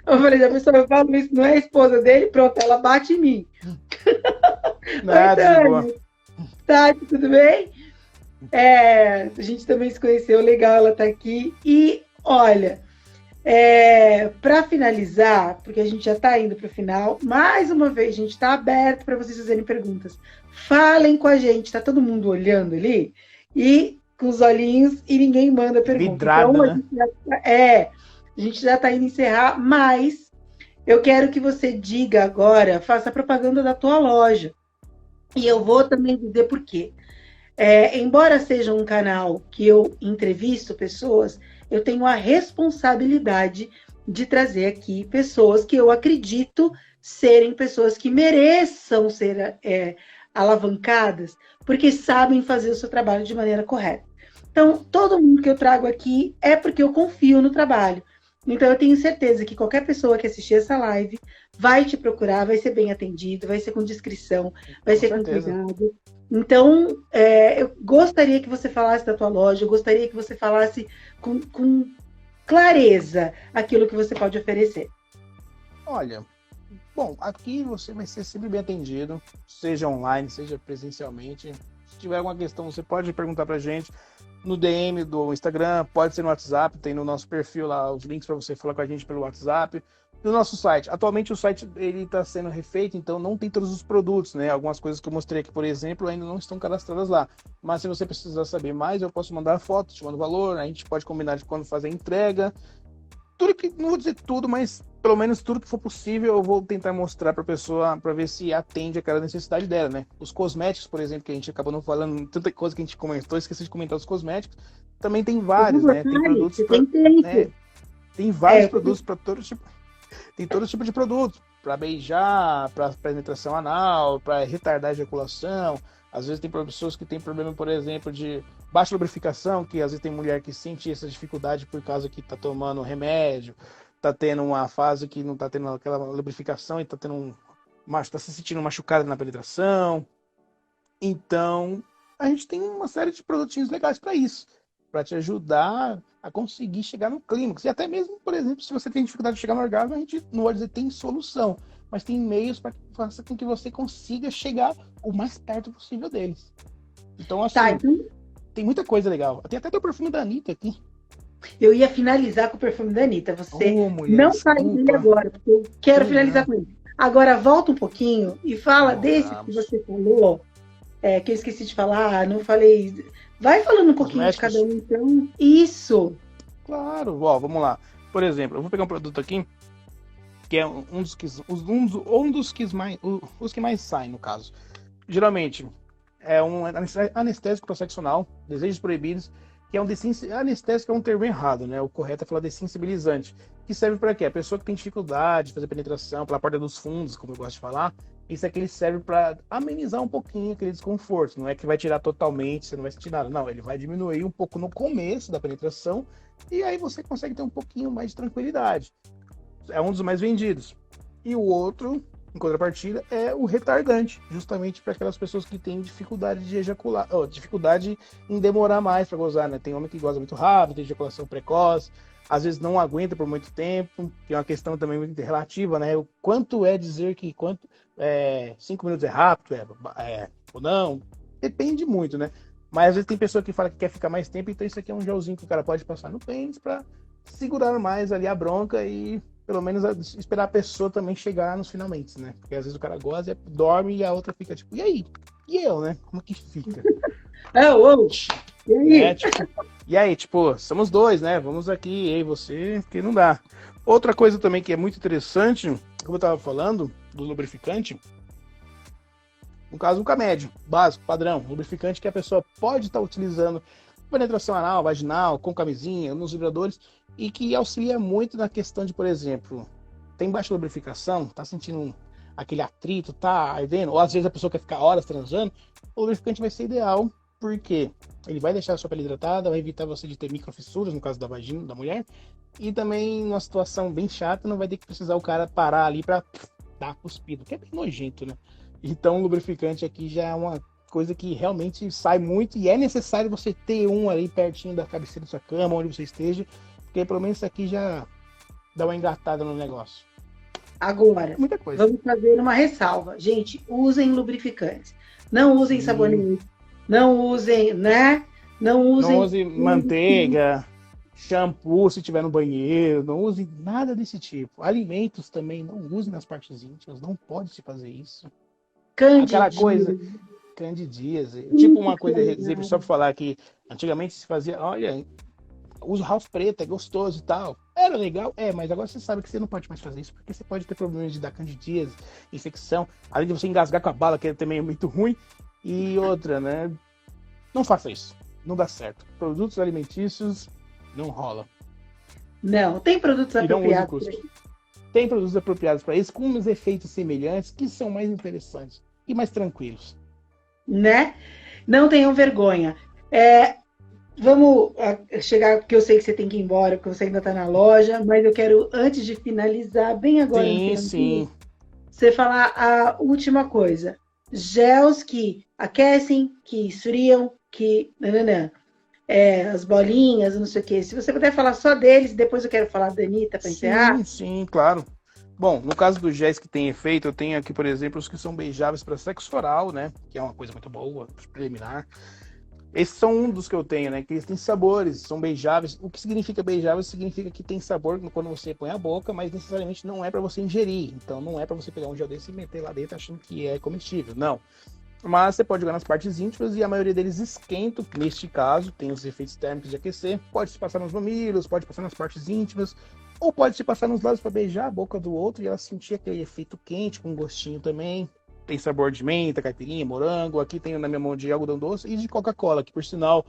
Eu falei, a pessoa eu falo isso, não é a esposa dele, pronto, ela bate em mim. Oi, Nada, de boa. Tânia. Tati, tudo bem? A gente também se conheceu, legal ela tá aqui. E olha, para finalizar, porque a gente já está indo para o final, mais uma vez, a gente está aberto para vocês fazerem perguntas. Falem com a gente, tá todo mundo olhando ali e com os olhinhos e ninguém manda pergunta. Vidrada, Então, né? a gente já está indo encerrar, mas eu quero que você diga agora, faça a propaganda da tua loja. E eu vou também dizer por quê. Embora seja um canal que eu entrevisto pessoas, eu tenho a responsabilidade de trazer aqui pessoas que eu acredito serem pessoas que mereçam ser alavancadas, porque sabem fazer o seu trabalho de maneira correta. Então, todo mundo que eu trago aqui é porque eu confio no trabalho. Então, eu tenho certeza que qualquer pessoa que assistir essa live vai te procurar, vai ser bem atendido, vai ser com discrição, vai ser com cuidado. Então, eu gostaria que você falasse da tua loja, eu gostaria que você falasse com clareza aquilo que você pode oferecer. Olha, bom, aqui você vai ser sempre bem atendido, seja online, seja presencialmente. Se tiver alguma questão, você pode perguntar pra gente no DM do Instagram, pode ser no WhatsApp, tem no nosso perfil lá os links para você falar com a gente pelo WhatsApp. No nosso site, atualmente o site ele está sendo refeito, então não tem todos os produtos, né? Algumas coisas que eu mostrei aqui, por exemplo, ainda não estão cadastradas lá. Mas se você precisar saber mais, eu posso mandar foto, te mando valor, a gente pode combinar de quando fazer a entrega. Tudo que, não vou dizer tudo, mas pelo menos tudo que for possível eu vou tentar mostrar para a pessoa, para ver se atende aquela necessidade dela, né? Os cosméticos, por exemplo, que a gente acabou não falando, tanta coisa que a gente comentou, esqueci de comentar os cosméticos, também tem vários, né? Tem produtos para, né? Tem vários produtos para todo tipo. Tem todo tipo de produto, para beijar, para penetração anal, para retardar a ejaculação. Às vezes tem pessoas que têm problema, por exemplo, de baixa lubrificação, que às vezes tem mulher que sente essa dificuldade por causa que está tomando remédio, está tendo uma fase que não está tendo aquela lubrificação e está tá se sentindo machucada na penetração. Então, a gente tem uma série de produtinhos legais para isso, para te ajudar a conseguir chegar no clímax. E até mesmo, por exemplo, se você tem dificuldade de chegar no orgasmo, a gente não vai dizer tem solução, mas tem meios para fazer com que você consiga chegar o mais perto possível deles. Então, assim, tem muita coisa legal. Tem até o perfume da Anitta aqui. Eu ia finalizar com o perfume da Anitta. Você não fale dele agora, porque eu quero finalizar com ele. Agora, volta um pouquinho e fala desse que você falou, que eu esqueci de falar, não falei. Vai falando um pouquinho de cada um, então. Isso. Claro, ó, vamos lá. Por exemplo, eu vou pegar um produto aqui, que é os que mais saem, no caso. Geralmente, é um anestésico prossexual, desejos proibidos, que é um anestésico é um termo errado, né? O correto é falar dessensibilizante, que serve para quê? A pessoa que tem dificuldade de fazer penetração pela porta dos fundos, como eu gosto de falar, isso aqui ele serve para amenizar um pouquinho aquele desconforto. Não é que vai tirar totalmente, você não vai sentir nada. Não, ele vai diminuir um pouco no começo da penetração e aí você consegue ter um pouquinho mais de tranquilidade. É um dos mais vendidos. E o outro, em contrapartida, é o retardante, justamente para aquelas pessoas que têm dificuldade de ejacular, dificuldade em demorar mais para gozar, né? Tem homem que goza muito rápido, tem ejaculação precoce, às vezes não aguenta por muito tempo, que é uma questão também muito relativa, né? O quanto é dizer que 5 minutos é rápido, ou não, depende muito, né? Mas às vezes tem pessoa que fala que quer ficar mais tempo, então isso aqui é um gelzinho que o cara pode passar no pênis para segurar mais ali a bronca e pelo menos esperar a pessoa também chegar nos finalmente, né? Porque às vezes o cara goza, dorme e a outra fica tipo, e aí? E eu, né? Como que fica? E aí? E aí, tipo, somos dois, né? Vamos aqui, eu e você, que não dá. Outra coisa também que é muito interessante, como eu tava falando, do lubrificante, no caso, um camédio básico, padrão, lubrificante que a pessoa pode estar utilizando penetração anal, vaginal, com camisinha, nos vibradores, e que auxilia muito na questão de, por exemplo, tem baixa lubrificação, tá sentindo aquele atrito, tá ardendo, ou às vezes a pessoa quer ficar horas transando, o lubrificante vai ser ideal, porque ele vai deixar a sua pele hidratada, vai evitar você de ter microfissuras, no caso da vagina da mulher, e também numa situação bem chata, não vai ter que precisar o cara parar ali pra dar cuspido, que é bem nojento, né? Então, o lubrificante aqui já é uma coisa que realmente sai muito e é necessário você ter um ali pertinho da cabeceira da sua cama, onde você esteja, porque pelo menos isso aqui já dá uma engatada no negócio. Agora, Muita coisa. vamos fazer uma ressalva. Gente, usem lubrificantes. Não usem sabonete. Não usem, né? Não Não use manteiga, shampoo se tiver no banheiro, não use nada desse tipo. Alimentos também, não use nas partes íntimas, não pode se fazer isso. Aquela coisa, candidíase. Tipo uma coisa, exemplo, só para falar que antigamente se fazia, olha, usa house preto, é gostoso e tal. Era legal, mas agora você sabe que você não pode mais fazer isso, porque você pode ter problemas de dar candidíase, infecção, além de você engasgar com a bala, que também é muito ruim. E outra, né? Não faça isso. Não dá certo. Produtos alimentícios não rola. Não, tem produtos apropriados. Tem produtos apropriados para isso, com uns efeitos semelhantes, que são mais interessantes e mais tranquilos. Né? Não tenham vergonha. Vamos chegar, porque eu sei que você tem que ir embora, porque você ainda está na loja, mas eu quero, antes de finalizar, bem agora, sim. Você falar a última coisa. Gels que aquecem, que esfriam, que... as bolinhas, não sei o quê. Se você puder falar só deles, depois eu quero falar da Anitta para encerrar. Sim, claro. Bom, no caso dos géis que tem efeito, eu tenho aqui, por exemplo, os que são beijáveis para sexo oral, né? Que é uma coisa muito boa, preliminar. Esses são um dos que eu tenho, né? Que eles têm sabores, são beijáveis. O que significa beijável significa que tem sabor quando você põe a boca, mas necessariamente não é para você ingerir. Então não é para você pegar um gel desse e meter lá dentro achando que é comestível. Não. Mas você pode jogar nas partes íntimas e a maioria deles esquentam. Neste caso, tem os efeitos térmicos de aquecer. Pode se passar nos mamilos, pode passar nas partes íntimas, ou pode se passar nos lados para beijar a boca do outro e ela sentir aquele efeito quente com gostinho também. Tem sabor de menta, caipirinha, morango. Aqui tem na minha mão de algodão doce e de Coca-Cola, que por sinal,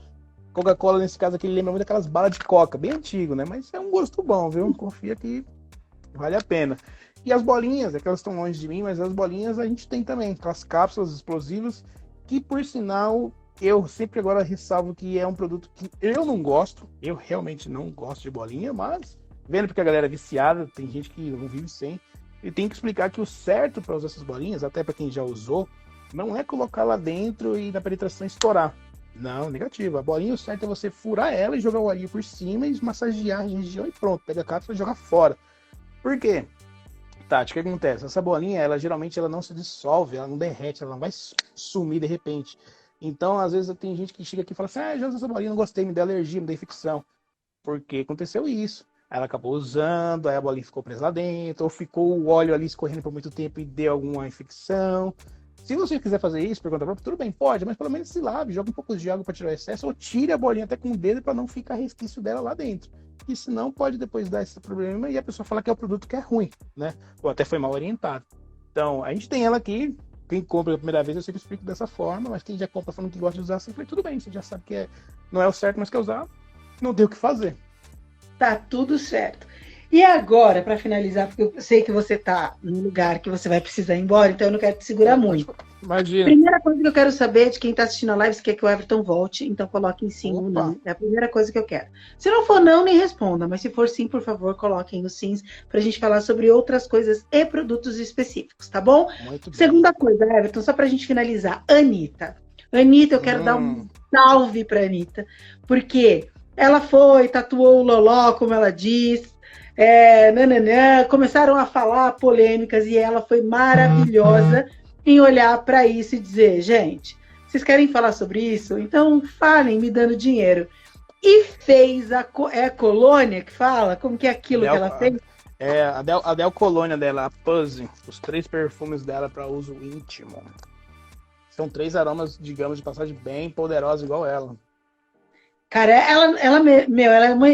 Coca-Cola nesse caso aqui lembra muito aquelas balas de coca, bem antigo, né? Mas é um gosto bom, viu? Confia que vale a pena. E as bolinhas, é que elas estão longe de mim, mas as bolinhas a gente tem também, aquelas cápsulas explosivas, que por sinal, eu sempre agora ressalvo que é um produto que eu não gosto, eu realmente não gosto de bolinha, mas vendo porque a galera é viciada, tem gente que não vive sem, e tem que explicar que o certo para usar essas bolinhas, até para quem já usou, não é colocar lá dentro e na penetração estourar. Não, negativo. A bolinha, o certo é você furar ela e jogar o arinho por cima e massagear a região e pronto, pega a cápsula e joga fora. Por quê? Tati, o que acontece? Essa bolinha, ela geralmente ela não se dissolve, ela não derrete, ela não vai sumir de repente. Então, às vezes, tem gente que chega aqui e fala assim, já usei essa bolinha, não gostei, me deu alergia, me deu infecção. Porque aconteceu isso. Aí ela acabou usando, aí a bolinha ficou presa lá dentro, ou ficou o óleo ali escorrendo por muito tempo e deu alguma infecção. Se você quiser fazer isso por conta própria, tudo bem, pode, mas pelo menos se lave, joga um pouco de água para tirar o excesso, ou tire a bolinha até com o dedo para não ficar resquício dela lá dentro. E senão pode depois dar esse problema e a pessoa falar que é o produto que é ruim, né? Ou até foi mal orientado. Então, a gente tem ela aqui, quem compra pela primeira vez eu sempre explico dessa forma, mas quem já compra falando que gosta de usar, assim, falei, tudo bem, você já sabe que não é o certo, mas quer usar, não tem o que fazer. Tá tudo certo. E agora, para finalizar, porque eu sei que você está num lugar que você vai precisar ir embora, então eu não quero te segurar muito. Imagina. Primeira coisa que eu quero saber de quem está assistindo a live, se quer que o Everton volte, então coloque em sim ou não. É a primeira coisa que eu quero. Se não for não, nem responda, mas se for sim, por favor, coloquem os sims para a gente falar sobre outras coisas e produtos específicos, tá bom? Muito Segunda coisa, Everton, só para a gente finalizar. Anitta, eu quero dar um salve para Anitta, porque ela tatuou o loló, como ela diz, começaram a falar polêmicas e ela foi maravilhosa em olhar para isso e dizer, gente, vocês querem falar sobre isso? Então falem, me dando dinheiro. E fez a Colônia que fala? Como que é aquilo que ela fez? A Del Colônia dela, a Puzzle, os 3 perfumes dela para uso íntimo. São 3 aromas, digamos, de passagem bem poderosos igual ela. Cara, ela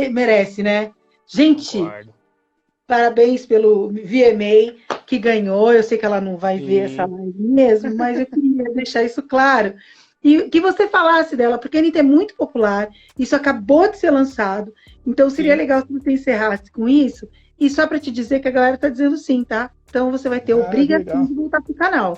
merece, né? Gente, parabéns pelo VMA que ganhou. Eu sei que ela não vai ver essa live mesmo, mas eu queria deixar isso claro. E que você falasse dela, porque a Anitta é muito popular, isso acabou de ser lançado, então seria legal se você encerrasse com isso, e só para te dizer que a galera tá dizendo sim, tá? Então você vai ter obrigação de voltar pro canal.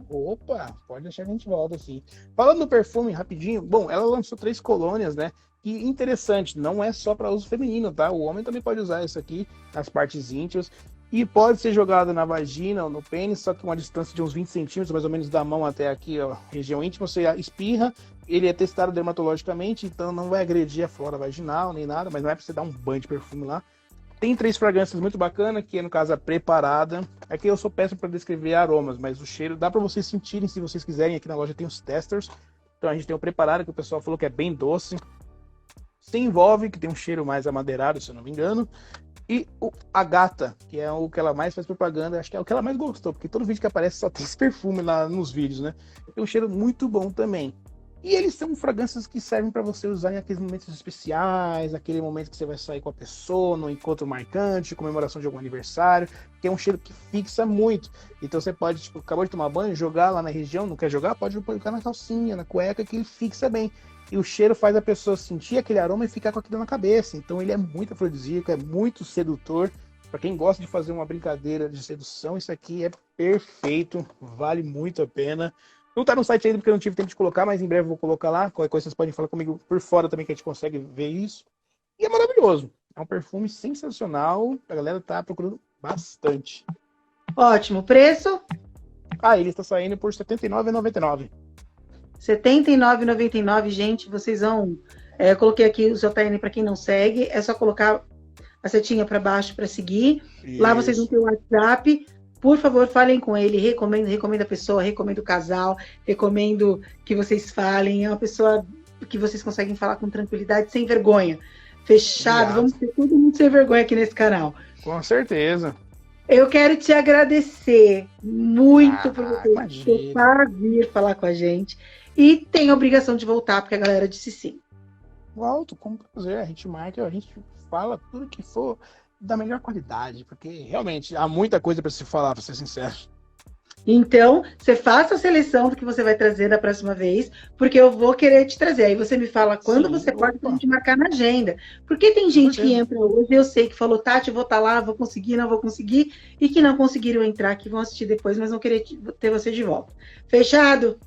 Opa, pode deixar que a gente volta, sim. Falando do perfume, rapidinho, bom, ela lançou 3 colônias, né? E interessante, não é só para uso feminino, tá? O homem também pode usar isso aqui nas partes íntimas. E pode ser jogado na vagina ou no pênis, só que uma distância de uns 20 centímetros, mais ou menos da mão até aqui, ó, região íntima, você espirra. Ele é testado dermatologicamente, então não vai agredir a flora vaginal nem nada, mas não é pra você dar um banho de perfume lá. Tem 3 fragrâncias muito bacanas, que é no caso a preparada. Aqui eu sou péssimo para descrever aromas, mas o cheiro dá para vocês sentirem se vocês quiserem. Aqui na loja tem os testers. Então a gente tem o preparado, que o pessoal falou que é bem doce. Se envolve, que tem um cheiro mais amadeirado, se eu não me engano. E a Gata, que é o que ela mais faz propaganda, acho que é o que ela mais gostou, porque todo vídeo que aparece só tem esse perfume lá nos vídeos, né? Tem um cheiro muito bom também. E eles são fragrâncias que servem para você usar em aqueles momentos especiais, aquele momento que você vai sair com a pessoa, num encontro marcante, comemoração de algum aniversário, que é um cheiro que fixa muito. Então você pode, tipo, acabou de tomar banho, jogar lá na região, não quer jogar? Pode colocar na calcinha, na cueca, que ele fixa bem. E o cheiro faz a pessoa sentir aquele aroma e ficar com aquilo na cabeça. Então ele é muito afrodisíaco, é muito sedutor. Para quem gosta de fazer uma brincadeira de sedução, isso aqui é perfeito, vale muito a pena. Não tá no site ainda porque eu não tive tempo de colocar, mas em breve eu vou colocar lá. Qualquer coisa vocês podem falar comigo por fora também, que a gente consegue ver isso. E é maravilhoso. É um perfume sensacional. A galera tá procurando bastante. Ótimo. Preço? Ele está saindo por R$ 79,99. R$ 79,99, gente. Vocês vão... eu coloquei aqui o JN para quem não segue. É só colocar a setinha para baixo para seguir. Isso. Lá vocês vão ter o WhatsApp. Por favor, falem com ele, recomendo a pessoa, recomendo o casal, recomendo que vocês falem. É uma pessoa que vocês conseguem falar com tranquilidade, sem vergonha. Fechado, vamos ter todo mundo sem vergonha aqui nesse canal. Com certeza. Eu quero te agradecer muito por você vir falar com a gente. E tem a obrigação de voltar, porque a galera disse sim. Volto, com prazer. A gente marca, a gente fala tudo que for da melhor qualidade, porque realmente há muita coisa para se falar, para ser sincero. Então, você faça a seleção do que você vai trazer da próxima vez, porque eu vou querer te trazer. Aí você me fala quando você pode pra gente marcar na agenda. Porque tem gente que entra hoje, eu sei que falou, Tati, eu vou estar lá, vou conseguir, não vou conseguir, e que não conseguiram entrar, que vão assistir depois, mas vão querer ter você de volta. Fechado?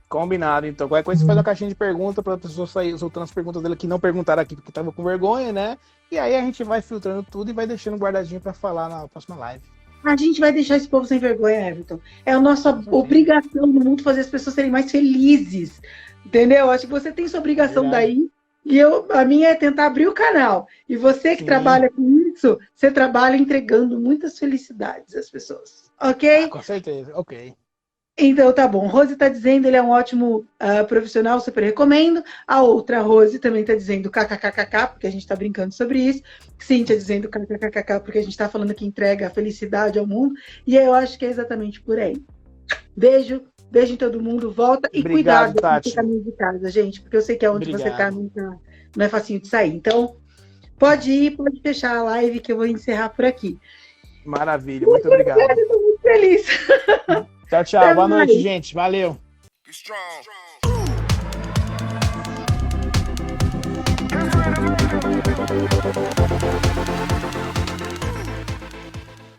Combinado, então. Qualquer coisa você faz uma caixinha de perguntas para a pessoa sair soltando as perguntas dela que não perguntaram aqui porque estava com vergonha, né? E aí a gente vai filtrando tudo e vai deixando guardadinho para falar na próxima live. A gente vai deixar esse povo sem vergonha, Everton. É a nossa obrigação no mundo fazer as pessoas serem mais felizes. Entendeu? Acho que você tem sua obrigação daí. E a minha é tentar abrir o canal. E você que trabalha com isso, você trabalha entregando muitas felicidades às pessoas. Ok? Com certeza, ok. Então tá bom. Rose está dizendo ele é um ótimo profissional, super recomendo. A outra Rose também está dizendo kkkk, porque a gente está brincando sobre isso. Cíntia dizendo kkkk, porque a gente está falando que entrega a felicidade ao mundo. E eu acho que é exatamente por aí. Beijo em todo mundo. Volta e cuidado com o caminho de casa, gente, porque eu sei que é onde você está, não é facinho de sair. Então, pode ir, pode fechar a live que eu vou encerrar por aqui. Maravilha, muito obrigado. Estou muito feliz. Tchau, tchau. Boa noite, gente. Valeu.